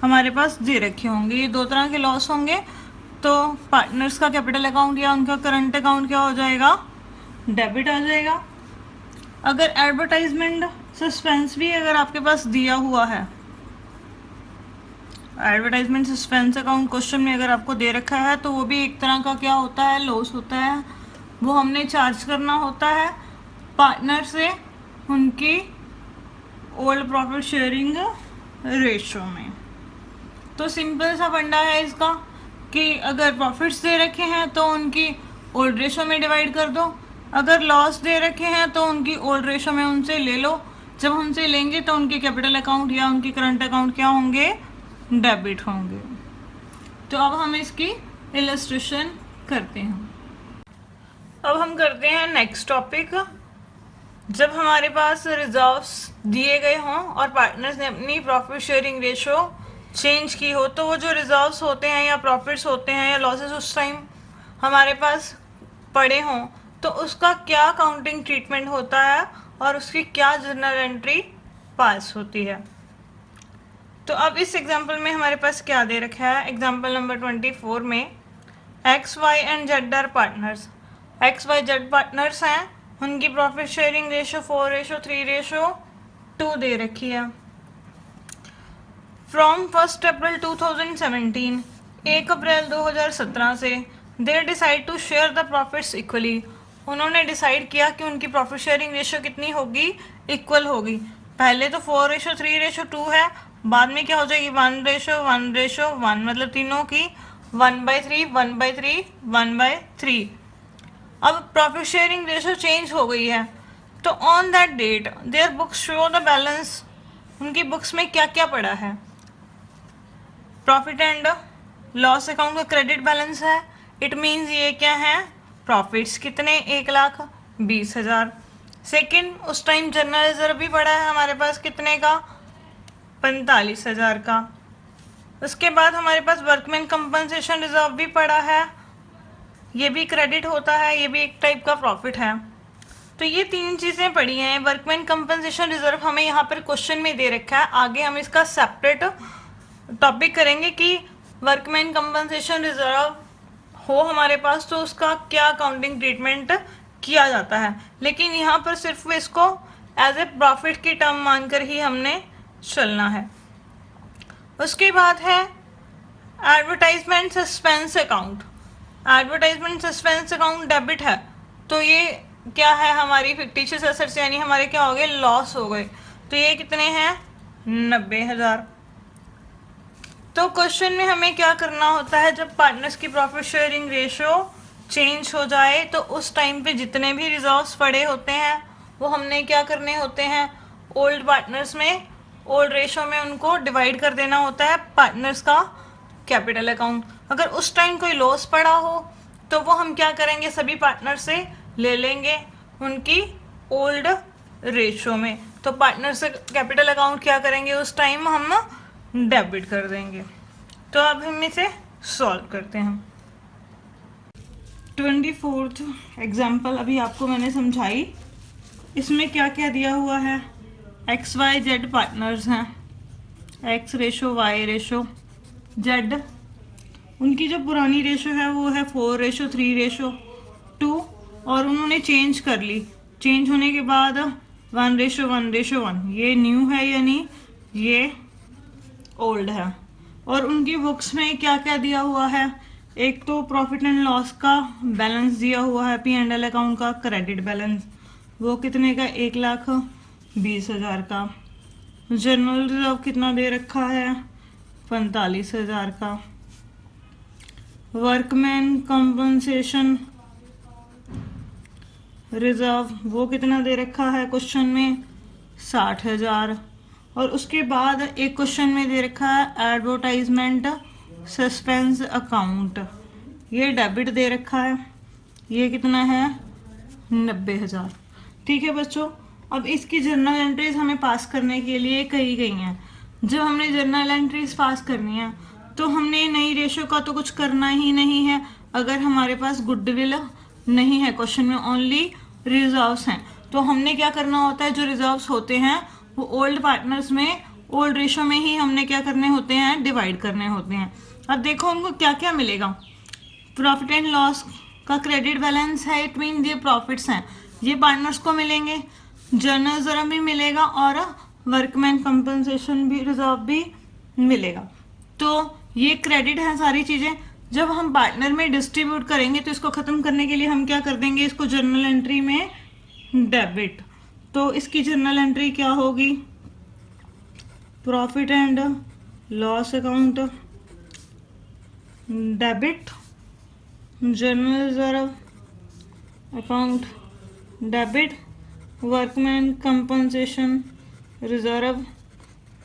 हमारे पास दे रखे होंगे। ये दो तरह के लॉस होंगे। तो पार्टनर्स का कैपिटल अकाउंट या उनका करंट अकाउंट क्या हो जाएगा, डेबिट आ जाएगा। अगर एडवर्टाइजमेंट सस्पेंस भी अगर आपके पास दिया हुआ है, एडवर्टाइजमेंट सस्पेंस अकाउंट क्वेश्चन में अगर आपको दे रखा है, तो वो भी एक तरह का क्या होता है, लॉस होता है। वो हमने चार्ज करना होता है पार्टनर से उनकी ओल्ड प्रॉफिट शेयरिंग रेशो में। तो सिंपल सा फंडा है इसका कि अगर प्रॉफिट्स दे रखे हैं तो उनकी ओल्ड रेशो में डिवाइड कर दो, अगर लॉस दे रखे हैं तो उनकी ओल्ड रेशो में उनसे ले लो। जब उनसे लेंगे तो उनके कैपिटल अकाउंट या उनके करंट अकाउंट क्या होंगे, डेबिट होंगे। तो अब हम इसकी इलस्ट्रेशन करते हैं। अब हम करते हैं नेक्स्ट टॉपिक। जब हमारे पास रिजर्व्स दिए गए हों और पार्टनर्स ने अपनी प्रॉफिट शेयरिंग रेशो चेंज की हो, तो वो जो रिजर्व्स होते हैं या प्रॉफिट्स होते हैं या लॉसेस उस टाइम हमारे पास पड़े हों, तो उसका क्या अकाउंटिंग ट्रीटमेंट होता है और उसकी क्या जर्नल एंट्री पास होती है। तो अब इस एग्जांपल में हमारे पास क्या दे रखा है, एग्जांपल नंबर 24 में X Y and Z are partners. X Y Z partners हैं, उनकी प्रॉफिट शेयरिंग रेशो 4:3:2 दे रखी है। फ्रॉम 1 अप्रैल 2017, 1 अप्रैल 2017 से they decide to share the profits equally. उन्होंने डिसाइड किया कि उनकी प्रॉफिट शेयरिंग रेशो कितनी होगी, इक्वल होगी। पहले तो 4:3:2 है, बाद में क्या हो जाएगी 1:1:1, मतलब तीनों की 1/3, 1/3, 1/3। अब प्रॉफिट शेयरिंग रेशो चेंज हो गई है, तो on that date their books show the balance, उनकी बुक्स में क्या क्या पड़ा है। प्रॉफिट एंड लॉस अकाउंट का क्रेडिट बैलेंस है, इट मीन्स ये क्या है, प्रॉफिट्स कितने, 1,20,000। सेकेंड, उस टाइम जनरल रिजर्व भी पड़ा है हमारे पास कितने का, 45,000 का। उसके बाद हमारे पास वर्कमैन कंपनसेशन रिजर्व भी पड़ा है, ये भी क्रेडिट होता है, ये भी एक टाइप का प्रॉफिट है। तो ये तीन चीज़ें पड़ी हैं। वर्कमैन कंपनसेशन रिजर्व हमें यहाँ पर क्वेश्चन में दे रखा है, आगे हम इसका सेपरेट टॉपिक करेंगे कि वर्कमैन कंपनसेशन रिजर्व हो हमारे पास तो उसका क्या अकाउंटिंग ट्रीटमेंट किया जाता है, लेकिन यहाँ पर सिर्फ इसको एज ए प्रॉफिट की टर्म मानकर ही हमने चलना है। उसके बाद है advertisement suspense account. Advertisement suspense account debit है, तो ये क्या है, हमारी फिक्टिशियस एसेट्स यानी हमारे क्या हो गए, लॉस हो गए। तो ये कितने हैं, 90,000। तो क्वेश्चन में हमें क्या करना होता है, जब पार्टनर्स की प्रॉफिट शेयरिंग रेशियो चेंज हो जाए तो उस टाइम पे जितने भी रिजर्व्स पड़े होते हैं वो हमने क्या करने होते हैं, ओल्ड पार्टनर्स में, ओल्ड रेशियो में उनको डिवाइड कर देना होता है पार्टनर्स का कैपिटल अकाउंट। अगर उस टाइम कोई लॉस पड़ा हो तो वो हम क्या करेंगे, सभी पार्टनर से ले लेंगे उनकी ओल्ड रेशियो में, तो पार्टनर से कैपिटल अकाउंट क्या करेंगे, उस टाइम हम डेबिट कर देंगे। तो अब हम इसे सॉल्व करते हैं। 24th एग्जाम्पल अभी आपको मैंने समझाई, इसमें क्या क्या दिया हुआ है, XYZ पार्टनर्स हैं, X ratio Y ratio Z, उनकी जो पुरानी रेशो है वो है 4:3:2 और उन्होंने चेंज कर ली, चेंज होने के बाद 1:1:1, ये न्यू है यानी ये ओल्ड है। और उनकी बुक्स में क्या क्या दिया हुआ है, एक तो प्रॉफिट एंड लॉस का बैलेंस दिया हुआ है, P&L अकाउंट का क्रेडिट बैलेंस, वो कितने का, 1,20,000 का। जनरल रिजर्व कितना दे रखा है, 45,000 का। वर्कमैन कंपनसेशन रिजर्व वो कितना दे रखा है क्वेश्चन में, 60,000। और उसके बाद एक क्वेश्चन में दे रखा है एडवर्टाइजमेंट सस्पेंस अकाउंट, ये डेबिट दे रखा है, ये कितना है, 90,000। ठीक है बच्चों, अब इसकी जर्नल एंट्रीज हमें पास करने के लिए कही गई हैं। जब हमने जर्नल एंट्रीज पास करनी है तो हमने नई रेशो का तो कुछ करना ही नहीं है, अगर हमारे पास गुडविल नहीं है, क्वेश्चन में ओनली रिजर्व्स हैं, तो हमने क्या करना होता है, जो रिजर्व्स होते हैं वो ओल्ड पार्टनर्स में ओल्ड रेशो में ही हमने क्या करने होते हैं, डिवाइड करने होते हैं। अब देखो उनको क्या क्या मिलेगा, प्रॉफिट एंड लॉस का क्रेडिट बैलेंस है, इट मीन ये प्रॉफिट्स हैं, ये पार्टनर्स को मिलेंगे, जर्नल रिजर्व भी मिलेगा और वर्कमैन कंपनसेशन भी रिजर्व भी मिलेगा। तो ये क्रेडिट है सारी चीज़ें। जब हम पार्टनर में डिस्ट्रीब्यूट करेंगे तो इसको ख़त्म करने के लिए हम क्या कर देंगे, इसको जर्नल एंट्री में डेबिट। तो इसकी जर्नल एंट्री क्या होगी, profit and loss account debit, journal reserve account debit, workman compensation reserve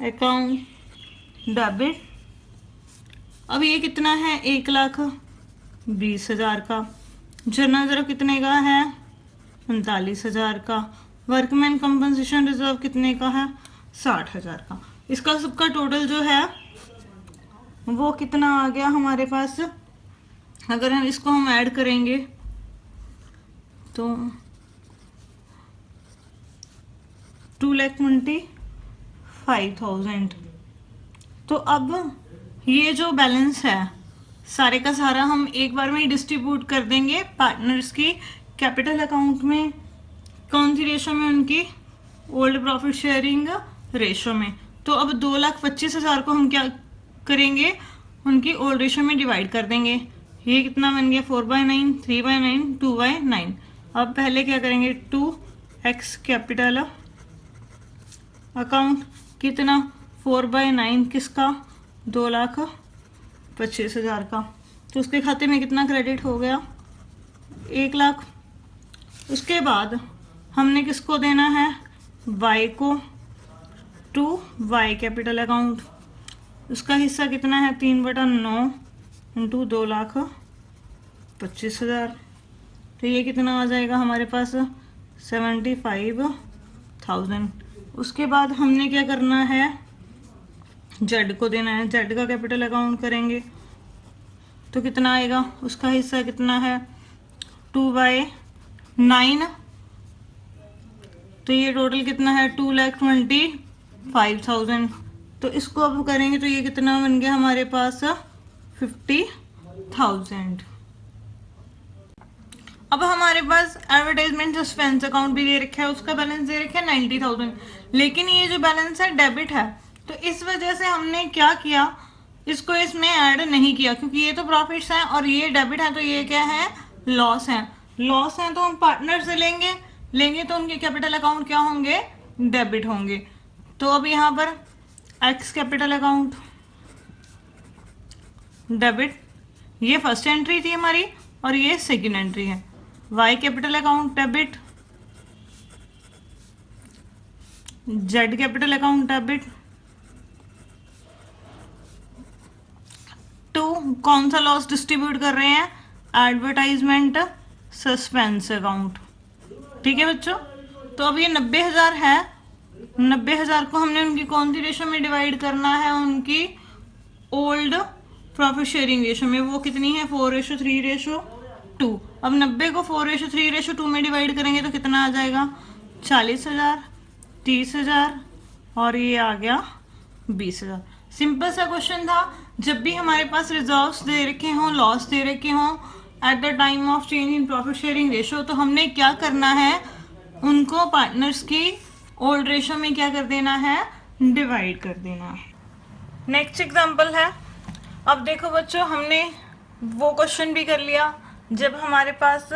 account debit. अब ये कितना है, 1,20,000 का। जर्नल रिजर्व कितने का है, 45,000 का। वर्कमैन कंपनसेशन रिजर्व कितने का है, 60,000 का। इसका सबका टोटल जो है वो कितना आ गया हमारे पास, अगर हम इसको हम ऐड करेंगे तो 2,25,000। तो अब ये जो बैलेंस है सारे का सारा हम एक बार में डिस्ट्रीब्यूट कर देंगे पार्टनर्स की कैपिटल अकाउंट में, कौन सी रेशो में, उनकी ओल्ड प्रॉफिट शेयरिंग रेशो में। तो अब 2,25,000 को हम क्या करेंगे, उनकी ओल्ड रेशो में डिवाइड कर देंगे। ये कितना बन गया, 4/9, 3/9, 2/9। अब पहले क्या करेंगे, 2x कैपिटल अकाउंट कितना, 4/9 किसका, 2,25,000 का। तो उसके खाते में कितना क्रेडिट हो गया, 1,00,000। उसके बाद हमने किसको देना है, वाई को, टू वाई कैपिटल अकाउंट। उसका हिस्सा कितना है, 3/9 इंटू 2,25,000। तो ये कितना आ जाएगा हमारे पास, 75,000। उसके बाद हमने क्या करना है, जेड को देना है, जेड का कैपिटल अकाउंट करेंगे तो कितना आएगा, उसका हिस्सा कितना है, 2/9। तो ये टोटल कितना है, 2,25,000। तो इसको अब करेंगे तो ये कितना बन गया हमारे पास, 50,000। अब हमारे पास एडवर्टाइजमेंट सस्पेंस अकाउंट भी दे रखा है, उसका बैलेंस दे रखा है 90,000। लेकिन ये जो बैलेंस है डेबिट है, तो इस वजह से हमने क्या किया, इसको इसमें ऐड नहीं किया, क्योंकि ये तो प्रॉफिट्स हैं और ये डेबिट है, तो ये क्या है, लॉस है। लॉस है तो हम पार्टनर से लेंगे तो उनके कैपिटल अकाउंट क्या होंगे, डेबिट होंगे। तो अब यहाँ पर एक्स कैपिटल अकाउंट डेबिट, ये फर्स्ट एंट्री थी हमारी और ये सेकंड एंट्री है। Y capital account debit, Z capital account debit, to कौन सा लॉस डिस्ट्रीब्यूट कर रहे हैं, एडवर्टाइजमेंट सस्पेंस अकाउंट। ठीक है बच्चों, तो अब ये 90,000 है, 90,000 को हमने उनकी कौन सी रेशो में डिवाइड करना है, उनकी ओल्ड प्रॉफिट शेयरिंग रेशो में। वो कितनी है, 4:3:2। अब 90 को 4:3:2 में डिवाइड करेंगे तो कितना आ जाएगा, 40,000, 30,000 और ये आ गया 20,000। सिंपल सा क्वेश्चन था। जब भी हमारे पास रिजर्व्स दे रखे हों, लॉस दे रखे हों eight the time of change in profit sharing ratio, तो हमने क्या करना है, उनको पार्टनर्स की ओल्ड रेशो में क्या कर देना है, डिवाइड कर देना है। नेक्स्ट एग्जांपल है, अब देखो बच्चों, हमने वो क्वेश्चन भी कर लिया जब हमारे पास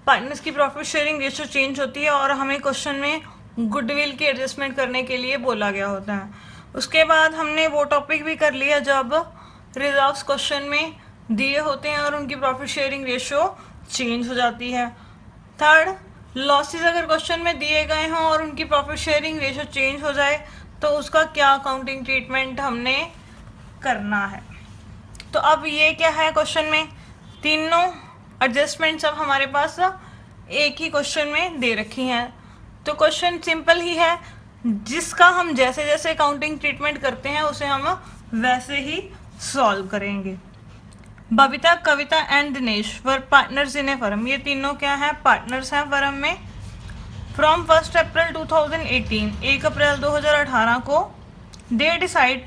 पार्टनर्स की प्रॉफिट शेयरिंग रेशो चेंज होती है और हमें क्वेश्चन में गुडविल की एडजस्टमेंट करने के लिए बोला गया होता है। उसके बाद हमने वो टॉपिक भी कर लिया जब रिजर्व्स क्वेश्चन में दिए होते हैं और उनकी प्रॉफिट शेयरिंग रेशो चेंज हो जाती है। थर्ड, लॉसेस अगर क्वेश्चन में दिए गए हों और उनकी प्रॉफिट शेयरिंग रेशो चेंज हो जाए तो उसका क्या अकाउंटिंग ट्रीटमेंट हमने करना है। तो अब ये क्या है, क्वेश्चन में तीनों एडजस्टमेंट्स अब हमारे पास एक ही क्वेश्चन में दे रखी हैं। तो क्वेश्चन सिंपल ही है, जिसका हम जैसे जैसे अकाउंटिंग ट्रीटमेंट करते हैं उसे हम वैसे ही सॉल्व करेंगे। Babita, Kavita and Dinesh were partners in a firm. ये तीनों क्या है, पार्टनर्स हैं फर्म में। फ्रॉम 1 अप्रैल 2018, 1 अप्रैल 2018 को they decide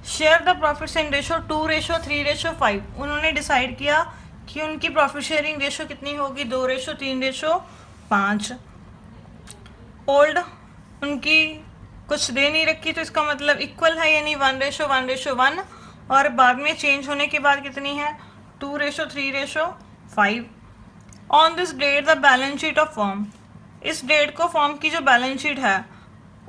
share the profits in ratio 2:3:5। उन्होंने डिसाइड किया कि उनकी प्रॉफिट शेयरिंग रेशो कितनी होगी, 2:3:5। ओल्ड उनकी कुछ दे नहीं रखी, तो इसका मतलब इक्वल है, यानी 1:1:1। और बाद में चेंज होने के बाद कितनी है, 2:3:5। On this date the balance sheet of firm. इस डेट को फर्म की जो बैलेंस शीट है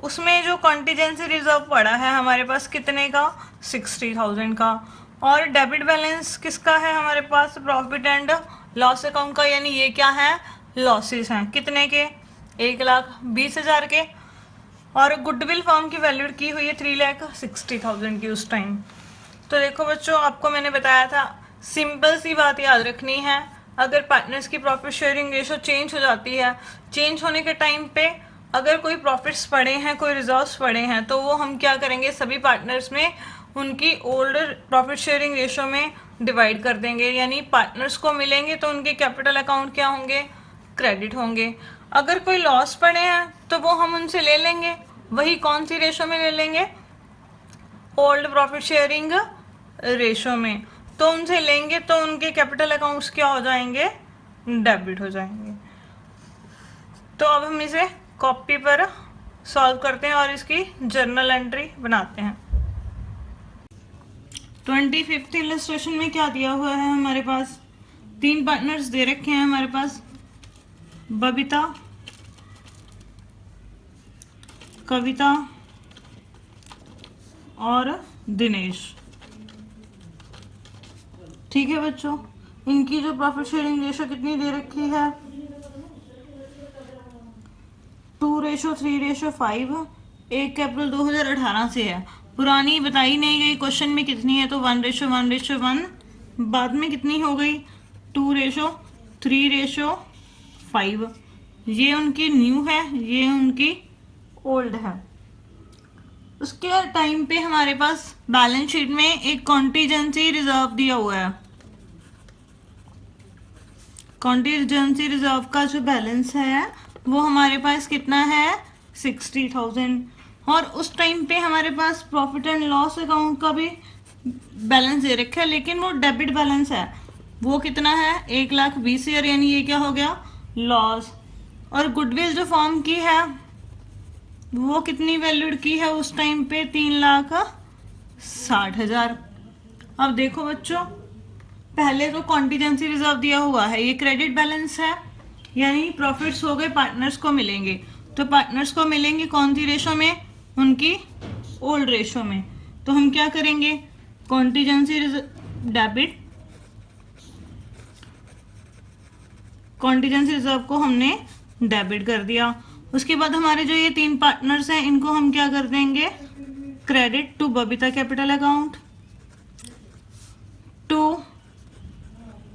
उसमें जो कॉन्टीजेंसी रिजर्व पड़ा है हमारे पास कितने का, 60,000 का। और डेबिट बैलेंस किसका है हमारे पास, प्रॉफिट एंड लॉस अकाउंट का, यानी ये क्या है, लॉसेस हैं। कितने के, 1,20,000 के। और गुडविल फर्म की वैल्यू की हुई है 3,60,000 की उस टाइम। तो देखो बच्चों, आपको मैंने बताया था, सिंपल सी बात याद रखनी है, अगर पार्टनर्स की प्रॉफिट शेयरिंग रेशो चेंज हो जाती है, चेंज होने के टाइम पे अगर कोई प्रॉफिट्स पड़े हैं, कोई रिजर्व्स पड़े हैं, तो वो हम क्या करेंगे, सभी पार्टनर्स में उनकी ओल्ड प्रॉफिट शेयरिंग रेशो में डिवाइड कर देंगे। यानी पार्टनर्स को मिलेंगे तो उनके कैपिटल अकाउंट क्या होंगे, क्रेडिट होंगे। अगर कोई लॉस पड़े हैं तो वो हम उनसे ले लेंगे, वही कौन सी रेशो में ले लेंगे, ओल्ड प्रॉफिट शेयरिंग रेशो में। तो उनसे लेंगे तो उनके कैपिटल अकाउंट्स क्या हो जाएंगे, डेबिट हो जाएंगे। तो अब हम इसे कॉपी पर सॉल्व करते हैं और इसकी जर्नल एंट्री बनाते हैं। 25th इलस्ट्रेशन में क्या दिया हुआ है हमारे पास, 3 पार्टनर्स दे रखे हैं हमारे पास, बबीता, कविता और दिनेश। ठीक है बच्चों, इनकी जो प्रॉफिट शेयरिंग रेशो कितनी दे रखी है, 2:3:5। 1 अप्रैल 2018 से है, पुरानी बताई नहीं गई क्वेश्चन में कितनी है, तो 1:1:1। बाद में कितनी हो गई, 2:3:5। ये उनकी न्यू है, ये उनकी ओल्ड है। उसके टाइम पे हमारे पास बैलेंस शीट में एक कॉन्टीजेंसी रिजर्व दिया हुआ है। कॉन्टीजेंसी रिजर्व का जो बैलेंस है वो हमारे पास कितना है, 60,000। और उस टाइम पे हमारे पास प्रॉफिट एंड लॉस अकाउंट का भी बैलेंस दे रखा है, लेकिन वो डेबिट बैलेंस है। वो कितना है, 1,20,000, यानी ये क्या हो गया, लॉस। और गुडविल जो फॉर्म की है वो कितनी वैल्यूड की है उस टाइम पे, 3,60,000। अब देखो बच्चों, पहले तो कॉन्टीजेंसी रिजर्व दिया हुआ है, ये क्रेडिट बैलेंस है, यानी प्रॉफिट्स हो गए पार्टनर्स को मिलेंगे। तो पार्टनर्स को मिलेंगे कौन सी रेशो में, उनकी ओल्ड रेशो में। तो हम क्या करेंगे, कॉन्टीजेंसी डेबिट, कॉन्टीजेंसी रिजर्व को हमने डेबिट कर दिया। उसके बाद हमारे जो ये 3 पार्टनर्स हैं इनको हम क्या कर देंगे, credit to Babita capital account, to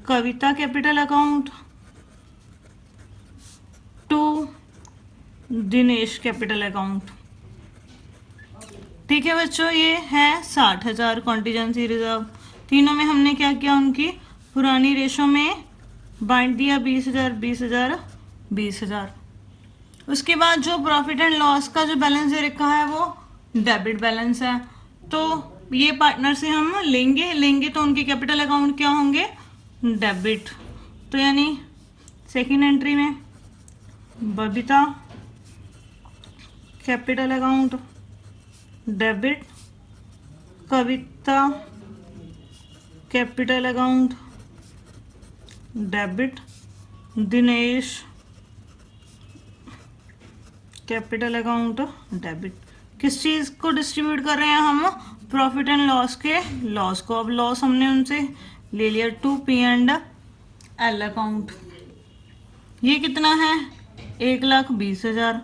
Kavita capital account, to Dinesh capital account. ठीक है बच्चों, ये है 60,000 कॉन्टीजेंसी रिजर्व। तीनों में हमने क्या किया, उनकी पुरानी रेशो में बांट दिया, 20,000 20,000 20,000। उसके बाद जो प्रॉफिट एंड लॉस का जो बैलेंस दे रखा है वो डेबिट बैलेंस है। तो ये पार्टनर से हम लेंगे तो उनके कैपिटल अकाउंट क्या होंगे, डेबिट। तो यानी सेकेंड एंट्री में Babita capital account debit, Kavita capital account debit, Dinesh capital account debit. किस चीज को डिस्ट्रीब्यूट कर रहे हैं हम, प्रॉफिट एंड लॉस के लॉस को। अब लॉस हमने उनसे ले लिया, टू P&L अकाउंट। ये कितना है, 1,20,000।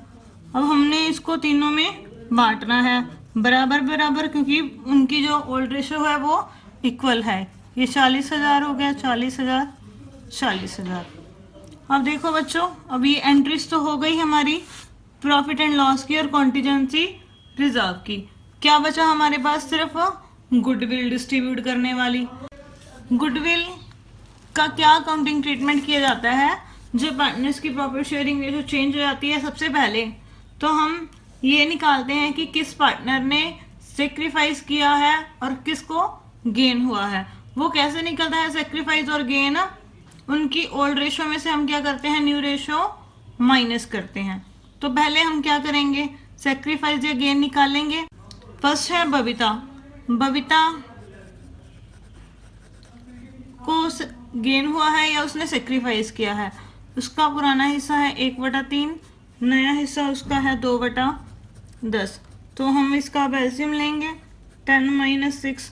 अब हमने इसको तीनों में बांटना है बराबर बराबर, क्योंकि उनकी जो ओल्ड रेशो है वो इक्वल है। ये 40,000 हो गया, 40,000 40,000। अब देखो बच्चों, अब ये एंट्रीज तो हो गई हमारी प्रॉफिट एंड लॉस की और कॉन्टीजेंसी रिजर्व की। क्या बचा हमारे पास, सिर्फ गुडविल डिस्ट्रीब्यूट करने वाली। गुडविल का क्या अकाउंटिंग ट्रीटमेंट किया जाता है, जब पार्टनर्स की प्रॉफिट शेयरिंग रेशो चेंज हो जाती है, सबसे पहले तो हम ये निकालते हैं कि किस पार्टनर ने सेक्रीफाइस किया है और किसको गेन हुआ है। वो कैसे निकलता है सेक्रीफाइस और गेन, उनकी ओल्ड रेशो में से हम क्या करते हैं, न्यू रेशो माइनस करते हैं। तो पहले हम क्या करेंगे, सेक्रीफाइस या गेन निकालेंगे। फर्स्ट है बबीता, बबीता को गेन हुआ है या उसने सेक्रीफाइस किया है। उसका पुराना हिस्सा है 1/3, नया हिस्सा उसका है 2/10। तो हम इसका अब एलसीएम लेंगे, 10 - 6,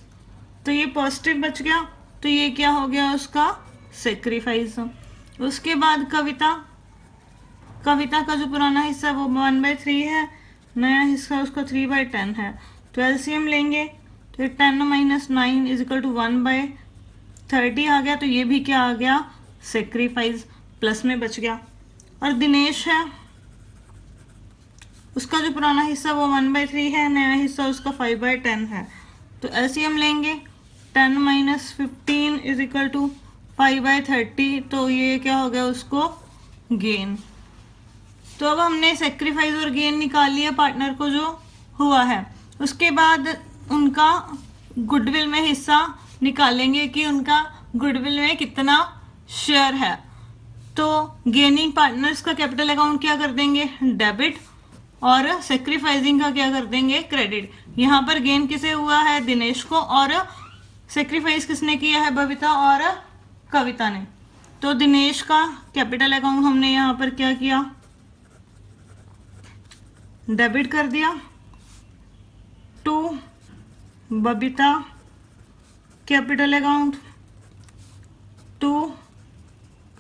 तो ये पॉजिटिव बच गया, तो ये क्या हो गया उसका सेक्रीफाइस। उसके बाद कविता, कविता का जो पुराना हिस्सा वो 1/3 है, नया हिस्सा उसका 3/10 है। तो एलसीएम लेंगे, तो 10 - 9 = 1/30 आ गया। तो ये भी क्या आ गया, सेक्रीफाइस, प्लस में बच गया। और दिनेश है, उसका जो पुराना हिस्सा वो 1/3 है, नया हिस्सा उसका 5/10 है। तो एलसीएम लेंगे, 10 - 15 = 5/30। तो ये क्या हो गया उसको गेन। तो अब हमने सेक्रीफाइस और गेन निकाल लिया पार्टनर को जो हुआ है। उसके बाद उनका गुडविल में हिस्सा निकालेंगे कि उनका गुडविल में कितना शेयर है। तो गेनिंग पार्टनर्स का कैपिटल अकाउंट क्या कर देंगे, डेबिट, और सेक्रीफाइसिंग का क्या कर देंगे, क्रेडिट। यहाँ पर गेन किसे हुआ है, दिनेश को, और सेक्रीफाइस किसने किया है, बबीता और कविता ने। तो दिनेश का कैपिटल अकाउंट हमने यहाँ पर क्या किया, डेबिट कर दिया, to Babita capital account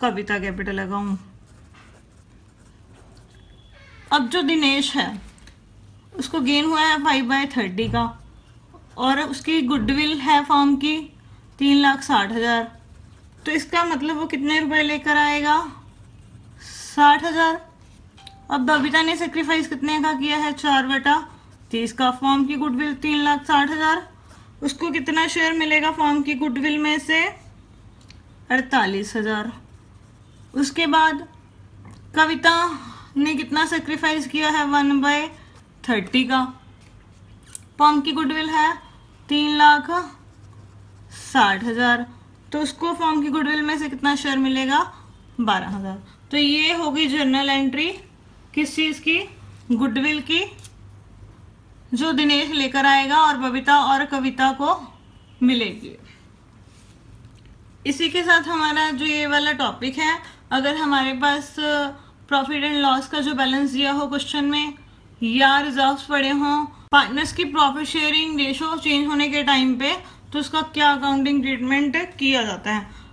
Kavita capital लगाऊं। अब जो दिनेश है उसको गेन हुआ है 5/30 का, और उसकी गुडविल है फॉर्म की 3,60,000। तो इसका मतलब वो कितने रुपए लेकर आएगा? 60,000। अब बबीता ने सेक्रीफाइस कितने का किया है? 4/30 का। फॉर्म की गुडविल 3,60,000। उसको कितना शेयर मिलेगा फॉर्म की गुडविल में से? 48,000। उसके बाद कविता ने कितना सेक्रीफाइस किया है? 1/30 का। फॉर्म की गुडविल है 3,60,000। तो उसको फॉर्म की गुडविल में से कितना शेयर मिलेगा? 12,000। तो ये होगी जर्नल एंट्री किस चीज की? गुडविल की, जो दिनेश लेकर आएगा और बबीता और कविता को मिलेगी। इसी के साथ हमारा जो ये वाला टॉपिक है, अगर हमारे पास प्रॉफिट एंड लॉस का जो बैलेंस दिया हो क्वेश्चन में, या रिजर्व्स पड़े हों, पार्टनर्स की प्रॉफिट शेयरिंग रेशो चेंज होने के टाइम पे, तो उसका क्या अकाउंटिंग ट्रीटमेंट किया जाता है।